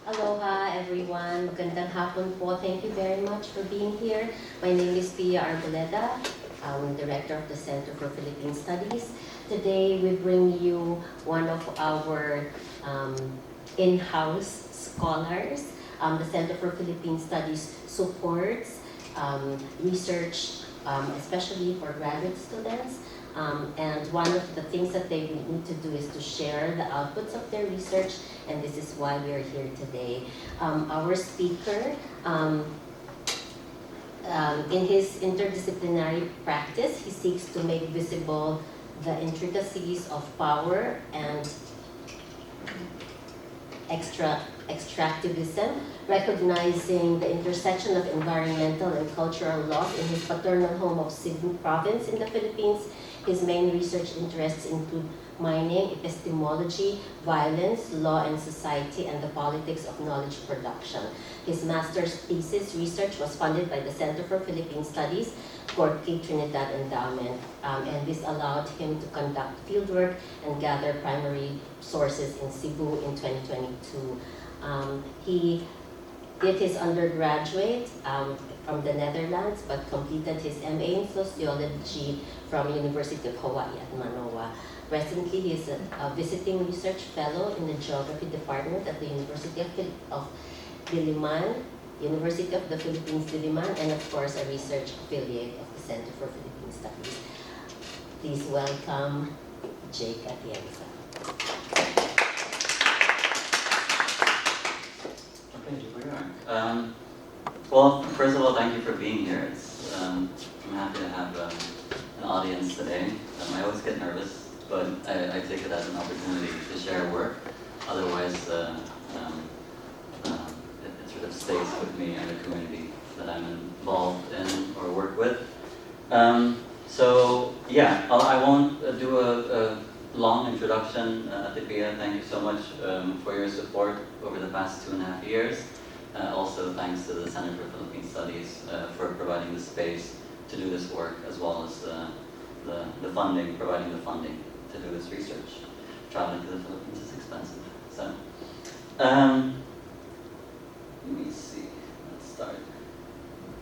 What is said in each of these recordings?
Aloha everyone, magandang hapon po. Thank you very much for being here. My name is Pia Arboleda. I'm Director of the Center for Philippine Studies. Today we bring you one of our in-house scholars. The Center for Philippine Studies supports research, especially for graduate students. And one of the things that they need to do is to share the outputs of their research, and this is why we are here today. Our speaker, in his interdisciplinary practice, he seeks to make visible the intricacies of power and extractivism, recognizing the intersection of environmental and cultural laws in his paternal home of Cebu province in the Philippines. His main research interests include mining, epistemology, violence, law and society, and the politics of knowledge production. His master's thesis research was funded by the Center for Philippine Studies, Corte Trinidad Endowment, and this allowed him to conduct fieldwork and gather primary sources in Cebu in 2022. He did his undergraduate from the Netherlands, but completed his MA in sociology from University of Hawaii at Manoa. Presently, he is a visiting research fellow in the geography department at the University of Diliman, University of the Philippines Diliman, and of course a research affiliate of the Center for Philippine Studies. Please welcome Jake Atienza. Okay, here we are. Well, first of all, thank you for being here. I'm happy to have an audience today. I always get nervous, but I take it as an opportunity to share work. Otherwise, it sort of stays with me and the community that I'm involved in or work with. So yeah, I won't do a long introduction. Tipia, thank you so much for your support over the past 2.5 years. Also thanks to the Center for Philippine Studies for providing the space to do this work, as well as the funding, providing the funding to do this research. Traveling to the Philippines is expensive. So, let me see, let's start.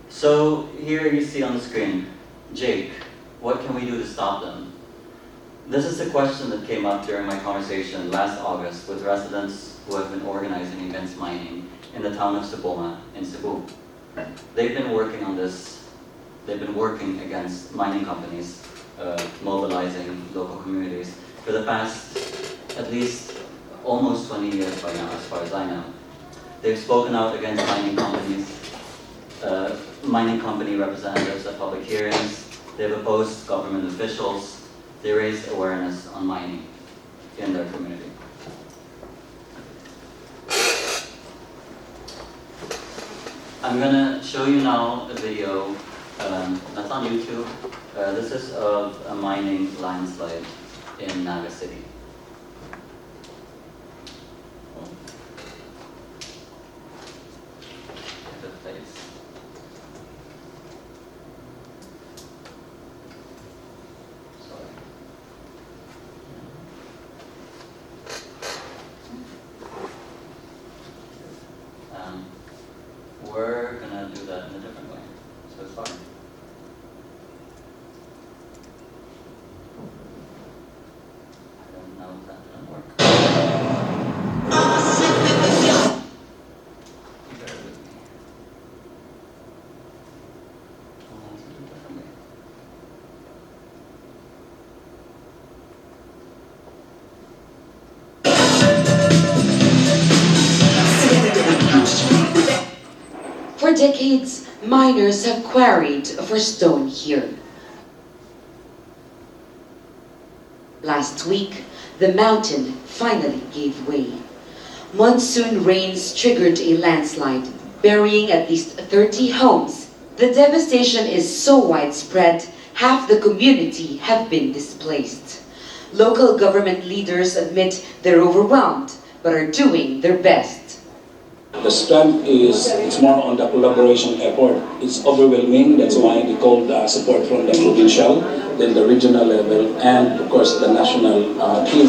So here you see on the screen, Jake, what can we do to stop them? This is a question that came up during my conversation last August with residents who have been organizing against mining in the town of Cebu in Cebu. They've been working on this. They've been working against mining companies, mobilizing local communities for the past at least almost 20 years by now, as far as I know. They've spoken out against mining companies, mining company representatives at public hearings. They've opposed government officials. They raised awareness on mining in their community. I'm gonna show you now a video that's on YouTube. This is of a mining landslide in Naga City. If it plays. Sorry. We're gonna do that in a different way, so it's fine. I don't know if that's gonna work. Bear with me. Let's do it differently. For decades, miners have quarried for stone here. Last week, the mountain finally gave way. Monsoon rains triggered a landslide, burying at least 30 homes. The devastation is so widespread, half the community have been displaced. Local government leaders admit they're overwhelmed, but are doing their best. The strength is it's more on the collaboration effort. It's overwhelming. That's why they call the support from the provincial, then the regional level, and of course the national team.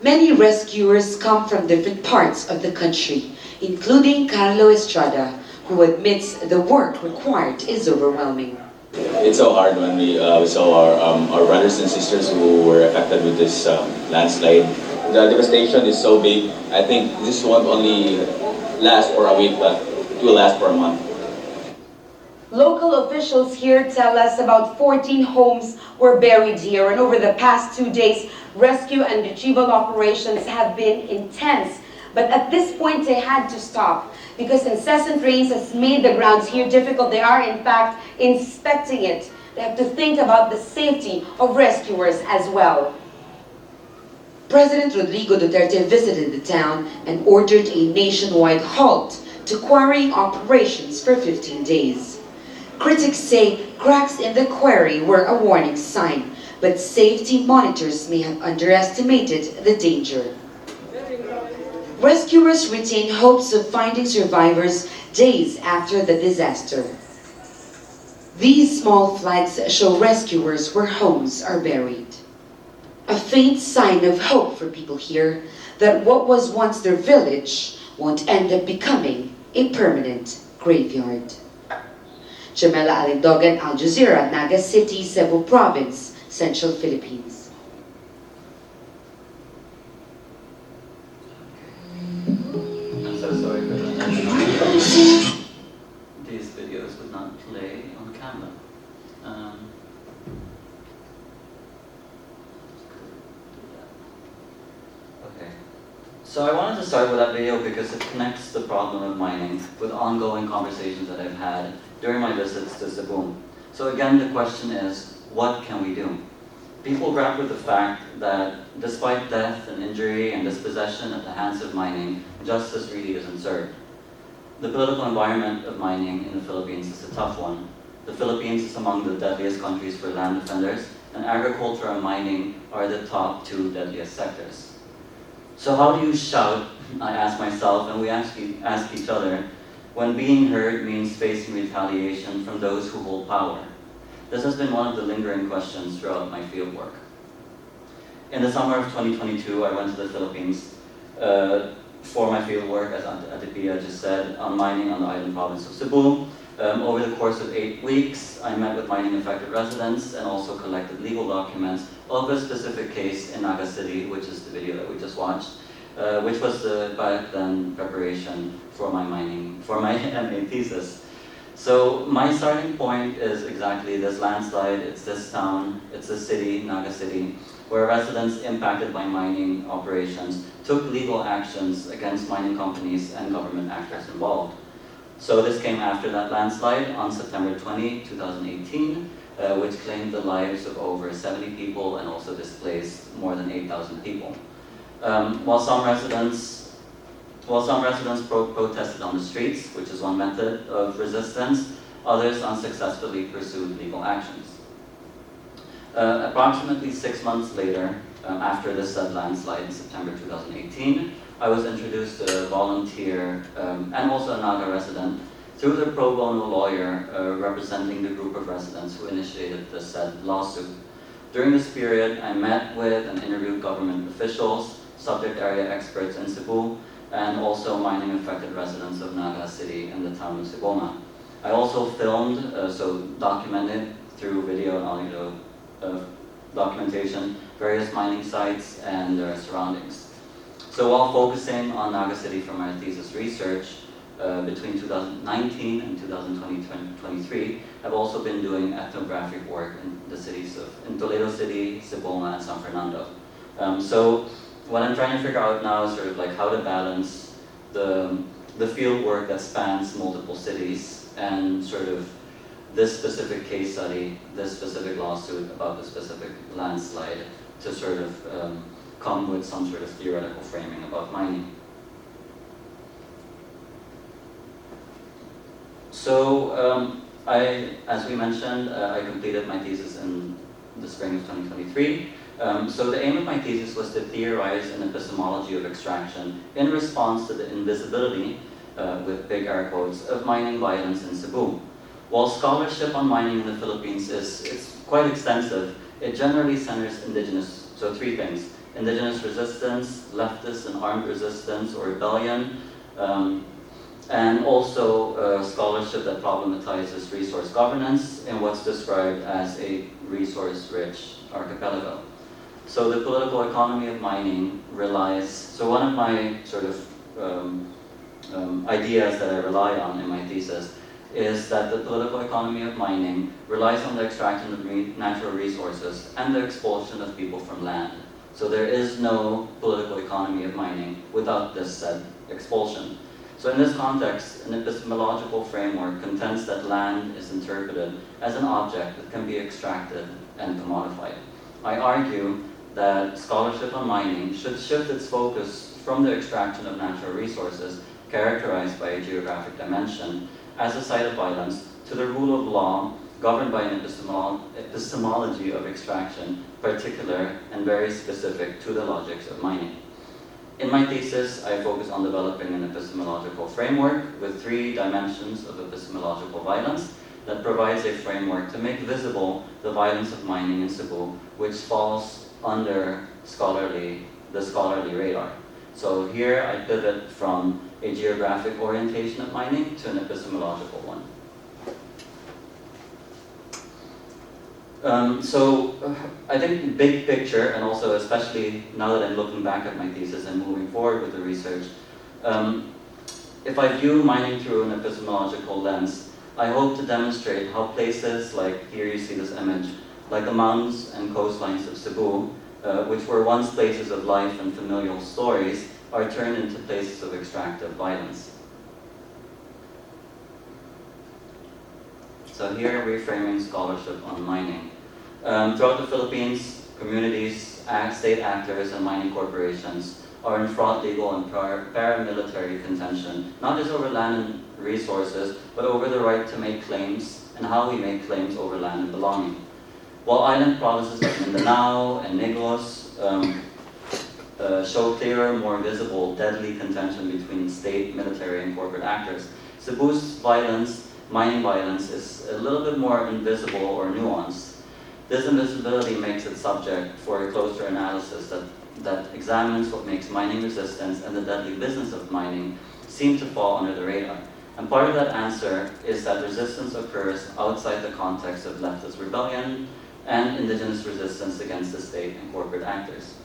Many rescuers come from different parts of the country, including Carlo Estrada, who admits the work required is overwhelming. It's so hard when we saw our brothers and sisters who were affected with this landslide. The devastation is so big. I think this won't only last for a week, but it will last for a month. Local officials here tell us about 14 homes were buried here, and over the past 2 days, rescue and retrieval operations have been intense. But at this point, they had to stop because incessant rains has made the grounds here difficult. They are, in fact, inspecting it. They have to think about the safety of rescuers as well. President Rodrigo Duterte visited the town and ordered a nationwide halt to quarrying operations for 15 days. Critics say cracks in the quarry were a warning sign, but safety monitors may have underestimated the danger. Rescuers retain hopes of finding survivors days after the disaster. These small flags show rescuers where homes are buried. A faint sign of hope for people here that what was once their village won't end up becoming a permanent graveyard. Jamela Alindogan, Al Jazeera, Naga City, Cebu Province, Central Philippines. I'm so sorry for that. These videos would not play on camera. Okay. So I wanted to start with that video because it connects the problem of mining with ongoing conversations that I've had during my visits to Cebu. So again, the question is, what can we do? People grapple with the fact that despite death and injury and dispossession at the hands of mining, justice really isn't served. The political environment of mining in the Philippines is a tough one. The Philippines is among the deadliest countries for land defenders, and agriculture and mining are the top two deadliest sectors. So how do you shout, I ask myself, and we ask each other, when being heard means facing retaliation from those who hold power? This has been one of the lingering questions throughout my fieldwork. In the summer of 2022, I went to the Philippines for my fieldwork, as Atienza just said, on mining on the island province of Cebu. Over the course of 8 weeks, I met with mining affected residents and also collected legal documents of a specific case in Naga City, which is the video that we just watched, which was the back then preparation for my MA thesis. So my starting point is exactly this landslide. It's this town, it's this city, Naga City, where residents impacted by mining operations took legal actions against mining companies and government actors involved. So this came after that landslide on September 20, 2018, which claimed the lives of over 70 people and also displaced more than 8,000 people. While some residents protested on the streets, which is one method of resistance, others unsuccessfully pursued legal actions. Approximately 6 months later, after this said landslide in September 2018, I was introduced to a volunteer and also a Naga resident through the pro bono lawyer representing the group of residents who initiated the said lawsuit. During this period, I met with and interviewed government officials, subject area experts in Cebu, and also mining affected residents of Naga City and the town of Cebu. I also filmed, so documented through video and audio documentation, various mining sites and their surroundings. So while focusing on Naga City for my thesis research, between 2019 and 2023, I've also been doing ethnographic work in the cities in Toledo City, Cebu, and San Fernando. So what I'm trying to figure out now is sort of like how to balance the field work that spans multiple cities and sort of this specific case study, this specific lawsuit about the specific landslide to sort of come with some sort of theoretical framing about mining. So as we mentioned, I completed my thesis in the spring of 2023. So the aim of my thesis was to theorize an epistemology of extraction in response to the invisibility, with big air quotes, of mining violence in Cebu. While scholarship on mining in the Philippines it's quite extensive, it generally centers indigenous, so 3 things: indigenous resistance, leftist and armed resistance or rebellion, and also scholarship that problematizes resource governance in what's described as a resource-rich archipelago. So the political economy of mining relies, so one of my sort of ideas that I rely on in my thesis is that the political economy of mining relies on the extraction of natural resources and the expulsion of people from land. So there is no political economy of mining without this said expulsion. So in this context, an epistemological framework contends that land is interpreted as an object that can be extracted and commodified. I argue that scholarship on mining should shift its focus from the extraction of natural resources characterized by a geographic dimension as a site of violence to the rule of law governed by an epistemology of extraction, particular and very specific to the logics of mining. In my thesis, I focus on developing an epistemological framework with 3 dimensions of epistemological violence that provides a framework to make visible the violence of mining in Cebu, which falls under the scholarly radar. So here I pivot from a geographic orientation of mining to an epistemological one. I think big picture, and also especially now that I'm looking back at my thesis and moving forward with the research, if I view mining through an epistemological lens, I hope to demonstrate how places like, here you see this image, like the mountains and coastlines of Cebu, which were once places of life and familial stories, are turned into places of extractive violence. So here, reframing scholarship on mining. Throughout the Philippines, communities, state actors, and mining corporations are in fraught legal and paramilitary contention, not just over land and resources, but over the right to make claims and how we make claims over land and belonging. While island provinces like Mindanao and Negros show clearer, more visible, deadly contention between state, military, and corporate actors, Cebu's violence, mining violence, is a little bit more invisible or nuanced. This invisibility makes it subject for a closer analysis that examines what makes mining resistance and the deadly business of mining seem to fall under the radar. And part of that answer is that resistance occurs outside the context of leftist rebellion and indigenous resistance against the state and corporate actors.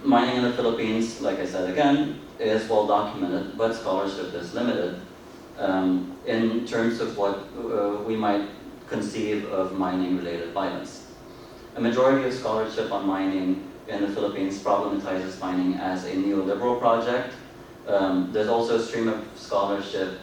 Mining in the Philippines, like I said again, is well documented, but scholarship is limited in terms of what we might conceive of mining-related violence. A majority of scholarship on mining in the Philippines problematizes mining as a neoliberal project. There's also a stream of scholarship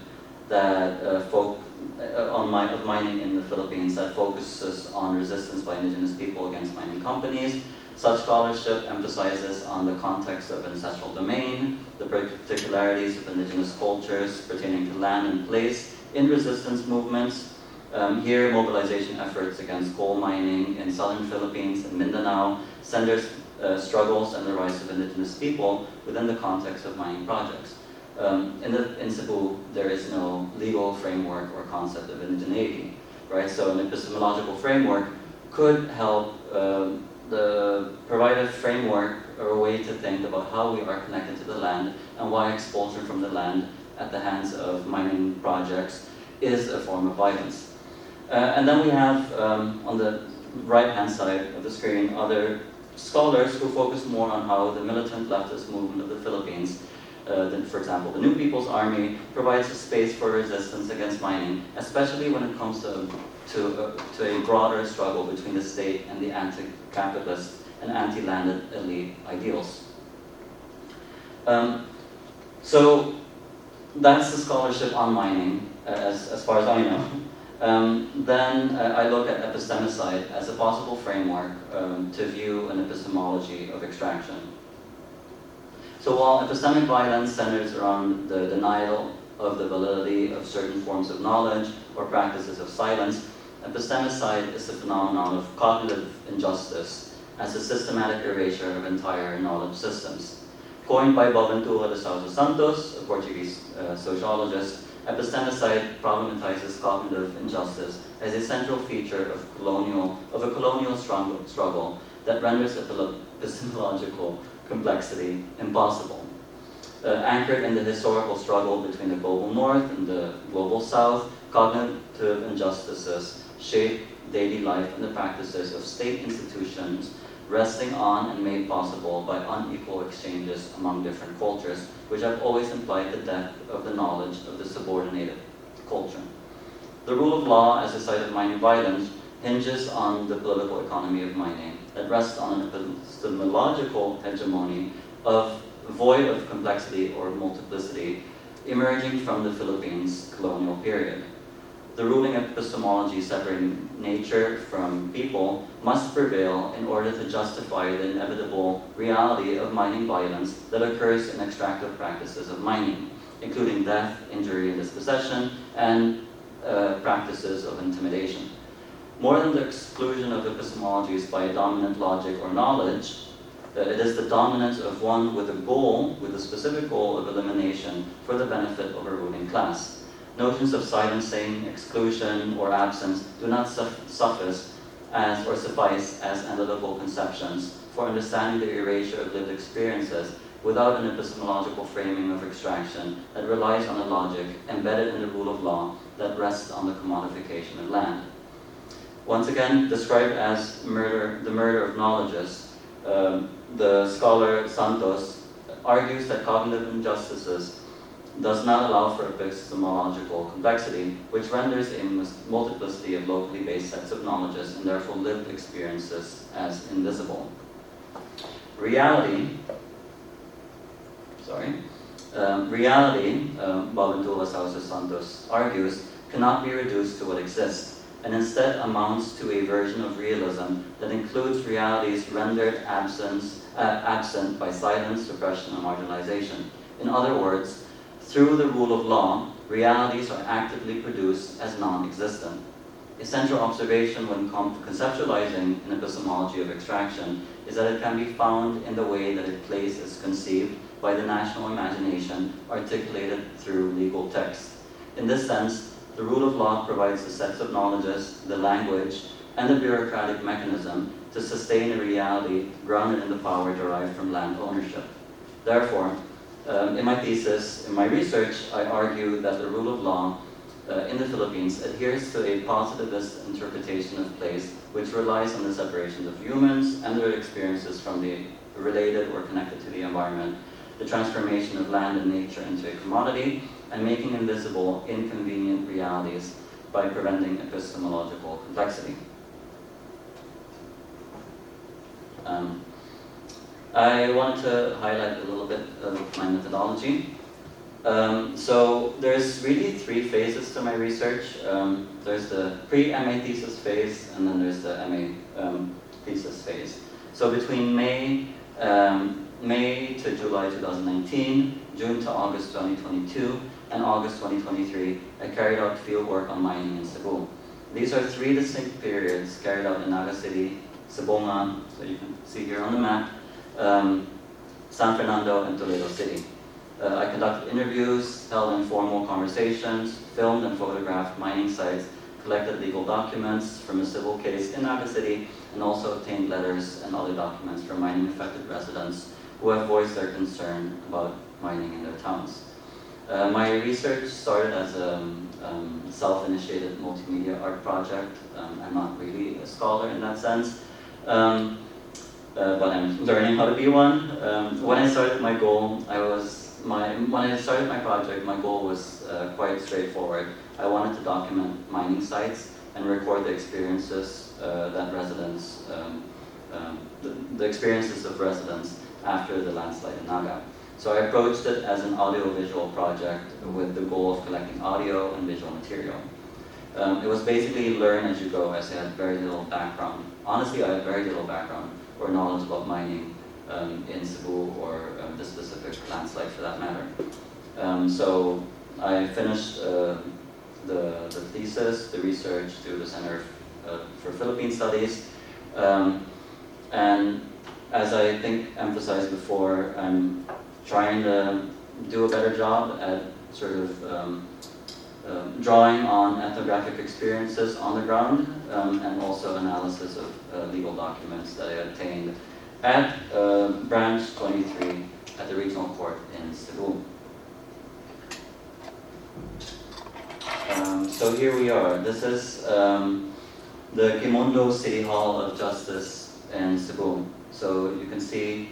that of mining in the Philippines that focuses on resistance by indigenous people against mining companies. Such scholarship emphasizes on the context of ancestral domain, the particularities of indigenous cultures pertaining to land and place in resistance movements. Here, mobilization efforts against coal mining in southern Philippines and Mindanao centers struggles and the rights of indigenous people within the context of mining projects. In Cebu, there is no legal framework or concept of indigeneity, right? So an epistemological framework could help provide a framework or a way to think about how we are connected to the land and why expulsion from the land at the hands of mining projects is a form of violence. And then we have, on the right-hand side of the screen, other scholars who focus more on how the militant leftist movement of the Philippines, for example, the New People's Army, provides a space for resistance against mining, especially when it comes to a broader struggle between the state and the anti-capitalist and anti-landed elite ideals. So that's the scholarship on mining, as far as I know. Then I look at epistemicide as a possible framework to view an epistemology of extraction. So while epistemic violence centers around the denial of the validity of certain forms of knowledge or practices of silence, epistemicide is the phenomenon of cognitive injustice as a systematic erasure of entire knowledge systems. Coined by Boaventura de Sousa Santos, a Portuguese sociologist, epistemicide problematizes cognitive injustice as a central feature of a colonial struggle that renders epistemological complexity impossible. Anchored in the historical struggle between the global north and the global south, cognitive injustices shape daily life and the practices of state institutions, resting on and made possible by unequal exchanges among different cultures, which have always implied the depth of the knowledge of the subordinated culture. The rule of law as a site of mining violence hinges on the political economy of mining that rests on an epistemological hegemony void of complexity or multiplicity emerging from the Philippines colonial period. The ruling epistemology separating nature from people must prevail in order to justify the inevitable reality of mining violence that occurs in extractive practices of mining, including death, injury, and dispossession, and practices of intimidation. More than the exclusion of epistemologies by a dominant logic or knowledge, it is the dominance of one with a specific goal of elimination for the benefit of a ruling class. Notions of silencing, exclusion, or absence do not suffice as analytical conceptions for understanding the erasure of lived experiences without an epistemological framing of extraction that relies on a logic embedded in the rule of law that rests on the commodification of land. Once again, described as the murder of knowledges, the scholar Santos argues that cognitive injustices does not allow for epistemological complexity, which renders a multiplicity of locally based sets of knowledges and therefore lived experiences as invisible. Reality, Boaventura Sousa Santos argues, cannot be reduced to what exists, and instead amounts to a version of realism that includes realities rendered absent by silence, suppression, and marginalization. In other words, through the rule of law, realities are actively produced as non-existent. A central observation when conceptualizing an epistemology of extraction is that it can be found in the way that a place is conceived by the national imagination articulated through legal text. In this sense, the rule of law provides the sets of knowledges, the language, and the bureaucratic mechanism to sustain a reality grounded in the power derived from land ownership. Therefore, in my thesis, in my research, I argue that the rule of law in the Philippines adheres to a positivist interpretation of place, which relies on the separation of humans and their experiences from the related or connected to the environment, the transformation of land and nature into a commodity, and making invisible inconvenient realities by preventing epistemological complexity. I wanted to highlight a little bit of my methodology. So there's really three phases to my research. There's the pre-MA thesis phase, and then there's the MA thesis phase. So between May to July 2019, June to August 2022, and August 2023, I carried out fieldwork on mining in Cebu. These are three distinct periods carried out in Naga City, Cebu, so you can see here on the map, San Fernando, and Toledo City. I conducted interviews, held informal conversations, filmed and photographed mining sites, collected legal documents from a civil case in Naga City, and also obtained letters and other documents from mining-affected residents who have voiced their concern about mining in their towns. My research started as a self-initiated multimedia art project. I'm not really a scholar in that sense, but I'm learning how to be one. When I started my project, my goal was quite straightforward. I wanted to document mining sites and record the experiences that residents, the experiences of residents after the landslide in Naga. So I approached it as an audiovisual project with the goal of collecting audio and visual material. It was basically learn as you go, as I had very little background. Honestly, I had very little background or knowledge about mining in Cebu or the specific landslide for that matter. So I finished the thesis, the research through the Center for Philippine Studies. And as I think emphasized before, I'm trying to do a better job at sort of drawing on ethnographic experiences on the ground, and also analysis of legal documents that I obtained at branch 23 at the regional court in Cebu. So here we are. This is the Kimondo City Hall of Justice in Cebu. So you can see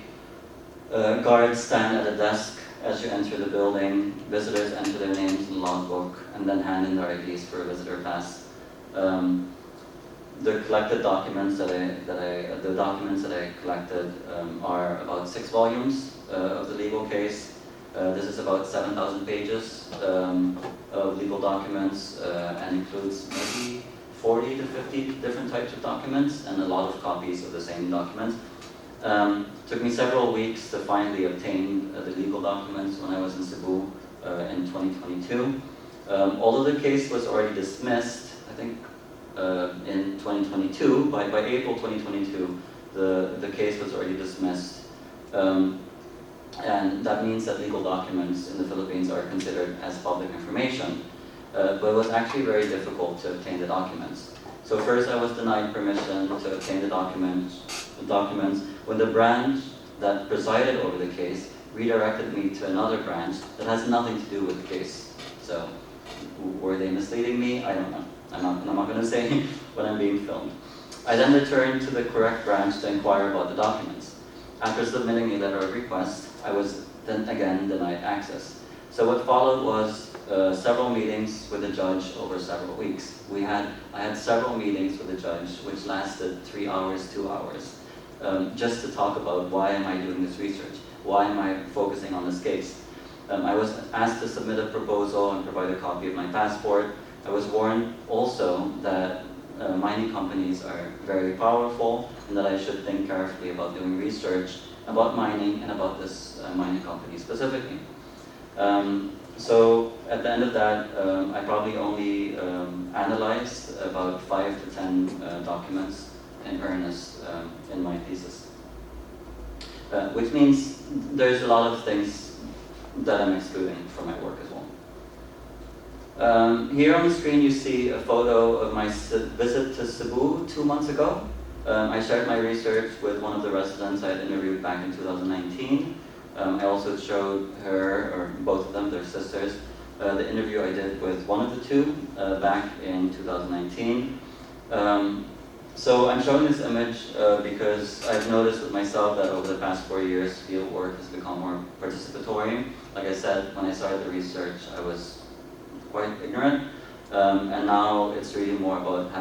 guards stand at a desk as you enter the building. Visitors enter their names in the logbook and then hand in their IDs for a visitor pass. The collected documents the documents that I collected are about 6 volumes of the legal case. This is about 7,000 pages of legal documents and includes maybe 40 to 50 different types of documents and a lot of copies of the same documents. Took me several weeks to finally obtain the legal documents when I was in Cebu in 2022. Although the case was already dismissed, I think in 2022, by April 2022, the case was already dismissed. And that means that legal documents in the Philippines are considered as public information. But it was actually very difficult to obtain the documents. So first I was denied permission to obtain the documents when the branch that presided over the case redirected me to another branch that has nothing to do with the case. So were they misleading me? I don't know. I'm not going to say when I'm being filmed. I then returned to the correct branch to inquire about the documents. After submitting a letter of request, I was then again denied access. So what followed was several meetings with the judge over several weeks. I had several meetings with the judge, which lasted 3 hours, 2 hours, just to talk about why am I doing this research? Why am I focusing on this case? I was asked to submit a proposal and provide a copy of my passport. I was warned also that mining companies are very powerful and that I should think carefully about doing research about mining and about this mining company specifically. So at the end of that, I probably only analyzed about 5 to 10 documents in earnest in my thesis. Which means there's a lot of things that I'm excluding from my work as well. Here on the screen you see a photo of my visit to Cebu 2 months ago. I shared my research with one of the residents I had interviewed back in 2019. I also showed her, or both of them, their sisters, the interview I did with one of the two back in 2019. So I'm showing this image because I've noticed with myself that over the past 4 years, fieldwork has become more participatory. Like I said, when I started the research, I was quite ignorant. And now it's really more about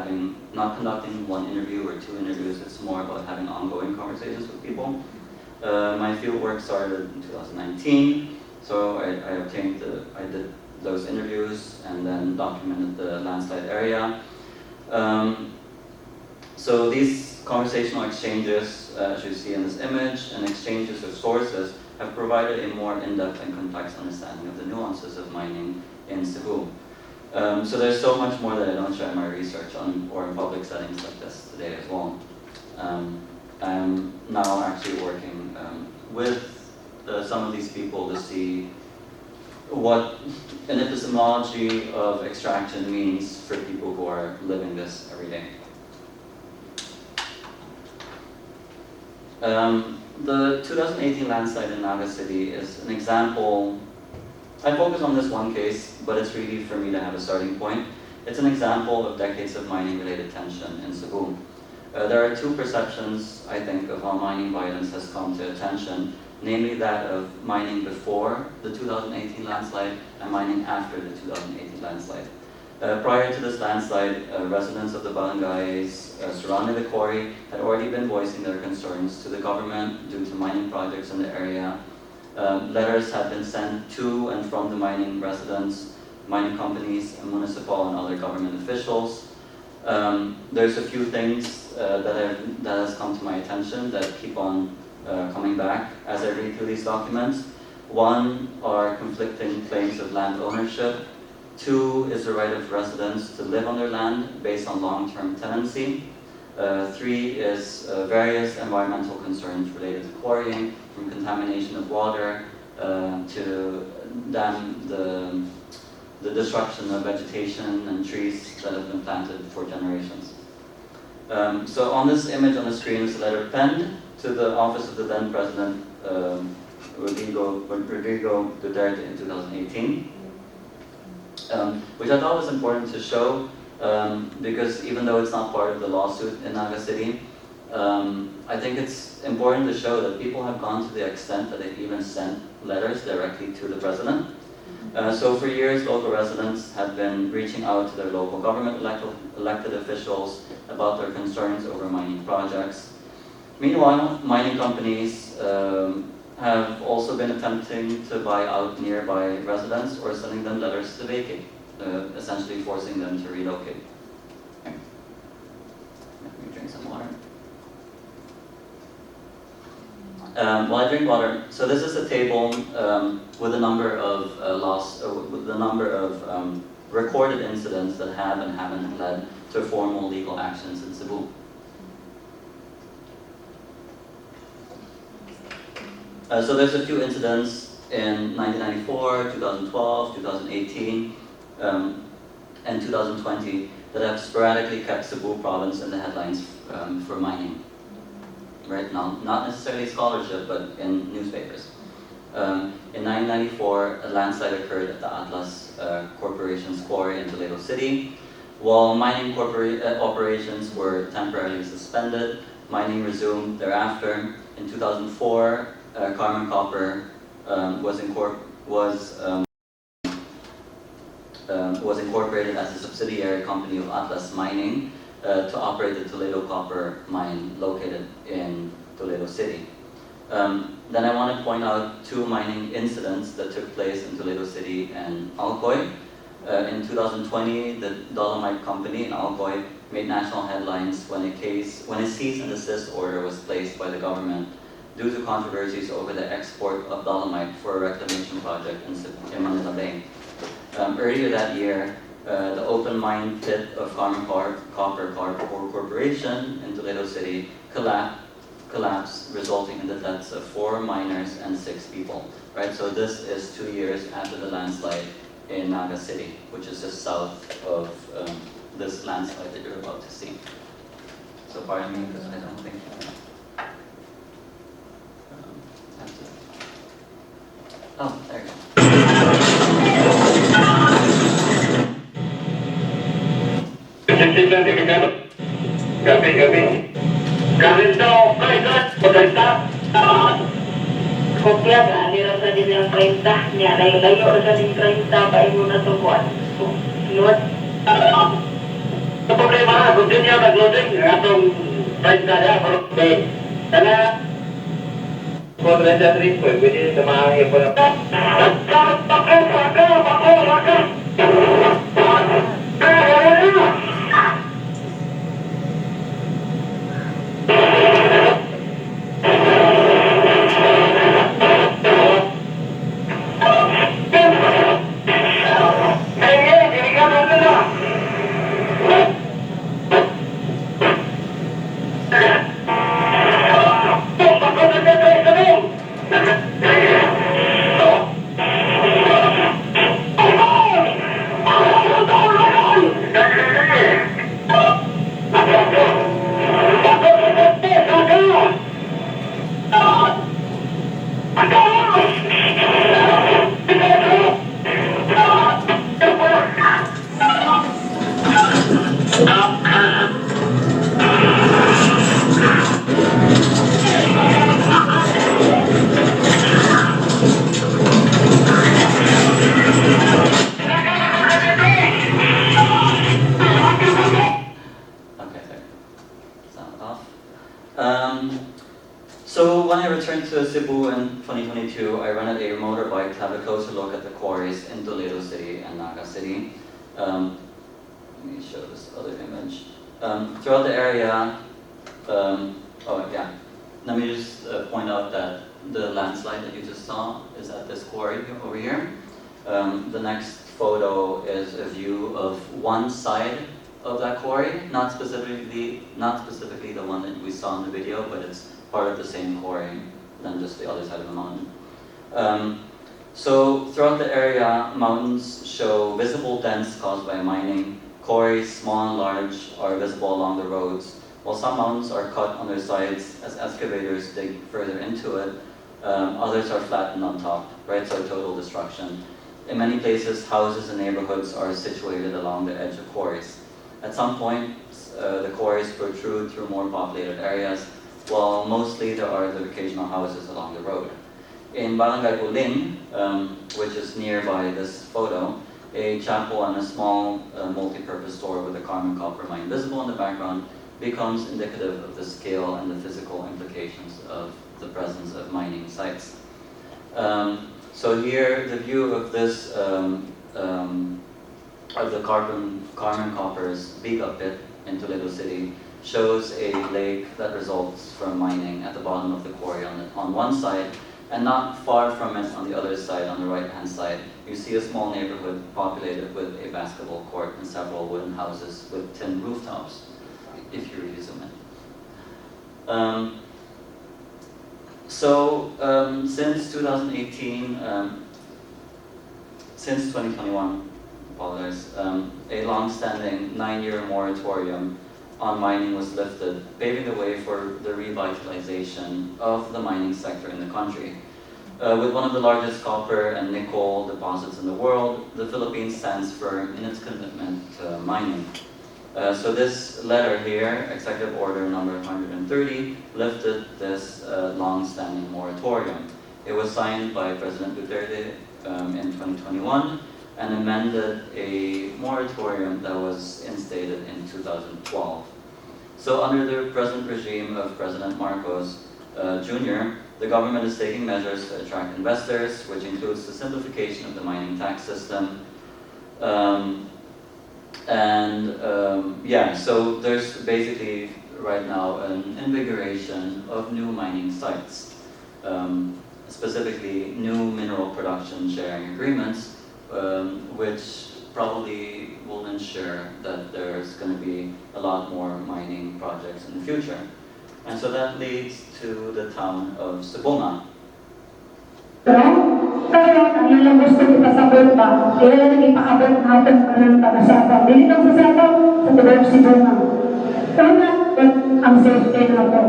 not conducting one interview or 2 interviews, it's more about having ongoing conversations with people. My fieldwork started in 2019, so I did those interviews and then documented the landslide area. So these conversational exchanges, as you see in this image, and exchanges of sources have provided a more in-depth and complex understanding of the nuances of mining in Cebu. So there's so much more that I don't share in my research or in public settings like this today as well. I'm now actually working with some of these people to see what an epistemology of extraction means for people who are living this every day. The 2018 landslide in Naga City is an example. I focus on this one case, but it's really for me to have a starting point. It's an example of decades of mining-related tension in Cebu. There are 2 perceptions, I think, of how mining violence has come to attention, namely that of mining before the 2018 landslide and mining after the 2018 landslide. Prior to this landslide, residents of the barangays surrounding the quarry had already been voicing their concerns to the government due to mining projects in the area. Letters had been sent to and from the mining residents, mining companies, and municipal and other government officials. There's a few things that has come to my attention that keep on coming back as I read through these documents. 1 are conflicting claims of land ownership. 2 is the right of residents to live on their land based on long-term tenancy. 3 is various environmental concerns related to quarrying, from contamination of water to the destruction of vegetation and trees that have been planted for generations. So on this image on the screen is a letter penned to the office of the then President Rodrigo Duterte in 2018, which I thought was important to show because even though it's not part of the lawsuit in Naga City, I think it's important to show that people have gone to the extent that they've even sent letters directly to the President. So for years, local residents have been reaching out to their local government elected officials about their concerns over mining projects. Meanwhile, mining companies have also been attempting to buy out nearby residents or sending them letters to vacate, essentially forcing them to relocate. Let me drink some water. While I drink water, so this is a table with the number of with the number of recorded incidents that have and haven't led to formal legal actions in Cebu. So there's a few incidents in 1994, 2012, 2018, and 2020 that have sporadically kept Cebu province in the headlines for mining. Right now, not necessarily scholarship, but in newspapers. In 1994, a landslide occurred at the Atlas Corporation's quarry in Toledo City. While mining operations were temporarily suspended, mining resumed thereafter. In 2004, Carmen Copper was incorporated as a subsidiary company of Atlas Mining to operate the Toledo Copper Mine located in Toledo City. Then I want to point out two mining incidents that took place in Toledo City and Alcoy. In 2020, the Dolomite Company in Alcoy made national headlines when a cease and desist order was placed by the government due to controversies over the export of dolomite for a reclamation project in Manila Bay. Earlier that year, the open mine pit of Carmen Copper Corporation in Toledo City collapsed, resulting in the deaths of 4 miners and 6 people. Right, so this is 2 years after the landslide in Naga City, which is just south of this landslide that you're about to see. So pardon me because I don't think oh, there you go. Kopya aliran sa dinyang 30 niya layo-layo sa dinyang 30 pa imo na tukuan. Sunod. Sa problema kung dinya nag-loading atong 30 na pero kana kontra sa 3 pwede tamahin po na. So when I returned to Cebu in 2022, I rented a motorbike to have a closer look at the quarries in Toledo City and Naga City. Let me show this other image. Throughout the area, let me just point out that the landslide that you just saw is at this quarry over here. The next photo is a view of one side of that quarry, not specifically the one that we saw in the video, but it's part of the same quarry than just the other side of the mountain. So throughout the area, mountains show visible dents caused by mining. Quarries, small and large, are visible along the roads, while some mountains are cut on their sides as excavators dig further into it. Others are flattened on top, right? So total destruction. In many places, houses and neighborhoods are situated along the edge of quarries. At some point, the quarries protrude through more populated areas, while mostly there are the occasional houses along the road. In Barangay Uling, which is nearby this photo, a chapel and a small multi-purpose store with a carbon copper mine visible in the background becomes indicative of the scale and the physical implications of the presence of mining sites. So here, the view of this, of the carbon copper's Biga pit in Toledo City shows a lake that results from mining at the bottom of the quarry on one side, and not far from it on the other side, on the right-hand side, you see a small neighborhood populated with a basketball court and several wooden houses with tin rooftops, if you really zoom in. Since 2018, since 2021, apologize, a long-standing 9-year moratorium on mining was lifted, paving the way for the revitalization of the mining sector in the country. With one of the largest copper and nickel deposits in the world, the Philippines stands firm in its commitment to mining. So this letter here, Executive Order number 130, lifted this long-standing moratorium. It was signed by President Duterte in 2021 and amended a moratorium that was instated in 2012. So under the present regime of President Marcos Jr., the government is taking measures to attract investors, which includes the simplification of the mining tax system. So there's basically right now an invigoration of new mining sites, specifically new mineral production sharing agreements, which probably will ensure that there's going to be a lot more mining projects in the future. And so that leads to the town of Cebu. Pero ang ilang gusto ipasabot ba, ilang ipaabot natin ang taga-Sabang. Dili lang sa Sabang, sa Tibok Cebu na. Una, ang safety na po.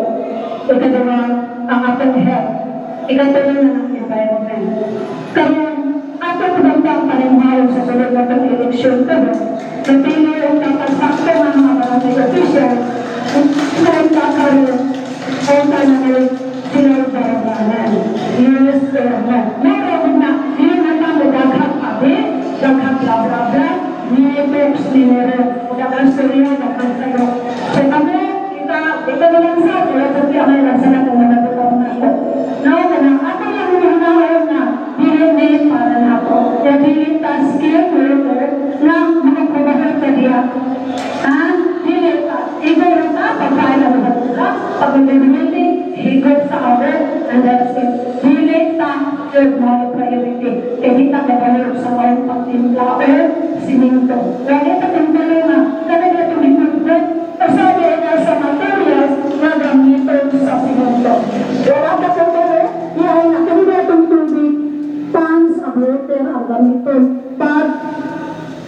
Ikadua, ang atong health. Ikatulong na ng environment. Kaya, atong bambang panimahal sa sunod na itong eleksyon pero, napili ang kakasakto ng mga barangay official, sila ang kakaroon, o tanangin, sila ang baranganan. Yes, meron na, hindi na kami daghang abi, daghang bla-bla-bla, ni-box, ni-meron, daghang storya, daghang sayo. So kami, ito na lang sa, wala sa tiyanay lang sa natin na natutong na ako. Now, ako lang hinahaon na, hindi para na ako. Kaya hindi ta skill worker na makaprobahan ka diya. Hindi ta, igor ta, pagkain na mga tula, pag-eliminating, higor sa awal, and that's it. Hindi ta, third my priority. Kaya hindi ta kabalog sa mga pagtimpla o siminto. Kaya ito timpla na, kaya ito limagod, kasabi na sa materials na gamiton sa siminto. Wala ka sa tuloy, yan, nakanda itong tubig, pans, ang water, ang gamiton, pag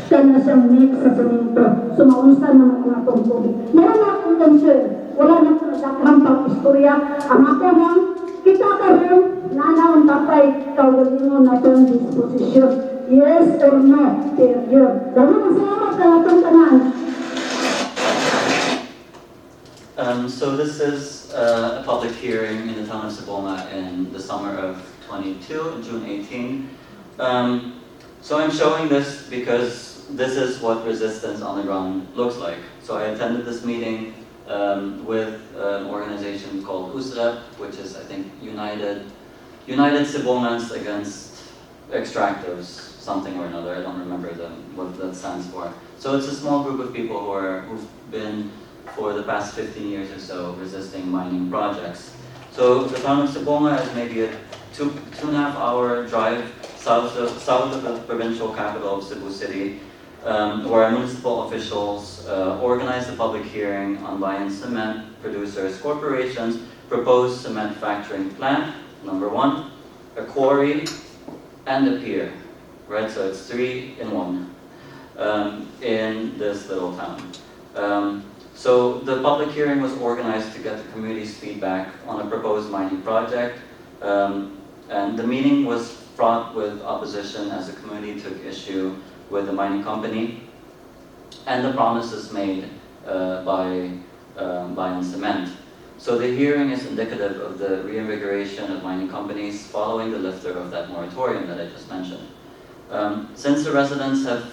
kanya siyang mix sa siminto. Sumaunsan naman ang atong tubig. Meron na akong concern, wala na sa nagkakang pang-istorya, ang ako nang kita ka rin, nanaon tapay, kawalin mo na itong disposition. Yes or no, period. Dami na salamat ka na itong tanan. So this is a public hearing in the town of Cebu in the summer of 22, June 18. So I'm showing this because this is what resistance on the ground looks like. So I attended this meeting with an organization called USREP, which is, I think, United Cebuans Against Extractives, something or another. I don't remember what that stands for. So it's a small group of people who've been for the past 15 years or so resisting mining projects. So the town of Cebu is maybe a 2.5 hour drive south of the provincial capital of Cebu City, where municipal officials organized a public hearing on buying cement producers' corporations' proposed cement factoring plant, number one, a quarry, and a pier, right? So it's 3 in 1 in this little town. So the public hearing was organized to get the community's feedback on a proposed mining project, and the meeting was fraught with opposition as the community took issue with the mining company and the promises made by Bayan Cement. So the hearing is indicative of the reinvigoration of mining companies following the lifter of that moratorium that I just mentioned. Since the residents have,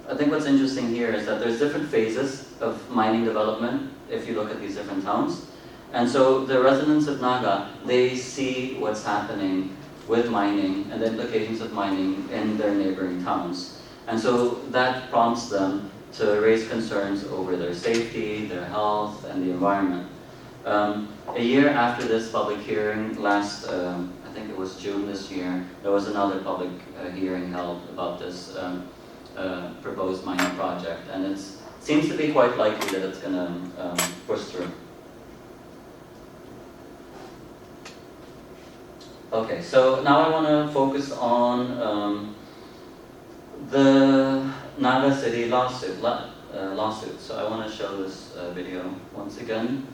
I think what's interesting here is that there's different phases of mining development if you look at these different towns. And so the residents of Naga, they see what's happening with mining and the implications of mining in their neighboring towns. And so that prompts them to raise concerns over their safety, their health, and the environment. A year after this public hearing, last, I think it was June this year, there was another public hearing held about this proposed mining project, and it seems to be quite likely that it's going to push through. Okay, so now I want to focus on the Naga City lawsuit. So I want to show this video once again.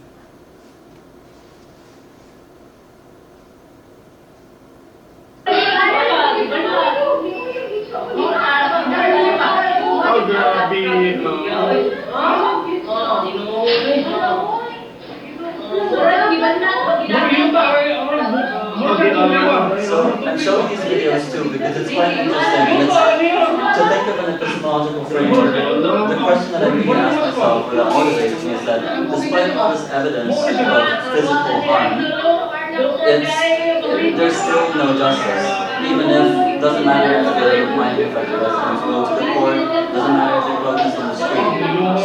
So I'm showing these videos too because it's quite interesting, and it's to think of an epistemological framework. The question that I really ask myself, or that motivates me, is that despite all this evidence of physical harm, there's still no justice. Even if it doesn't matter if the mining affected residents go to the court, doesn't matter if they protest on the street.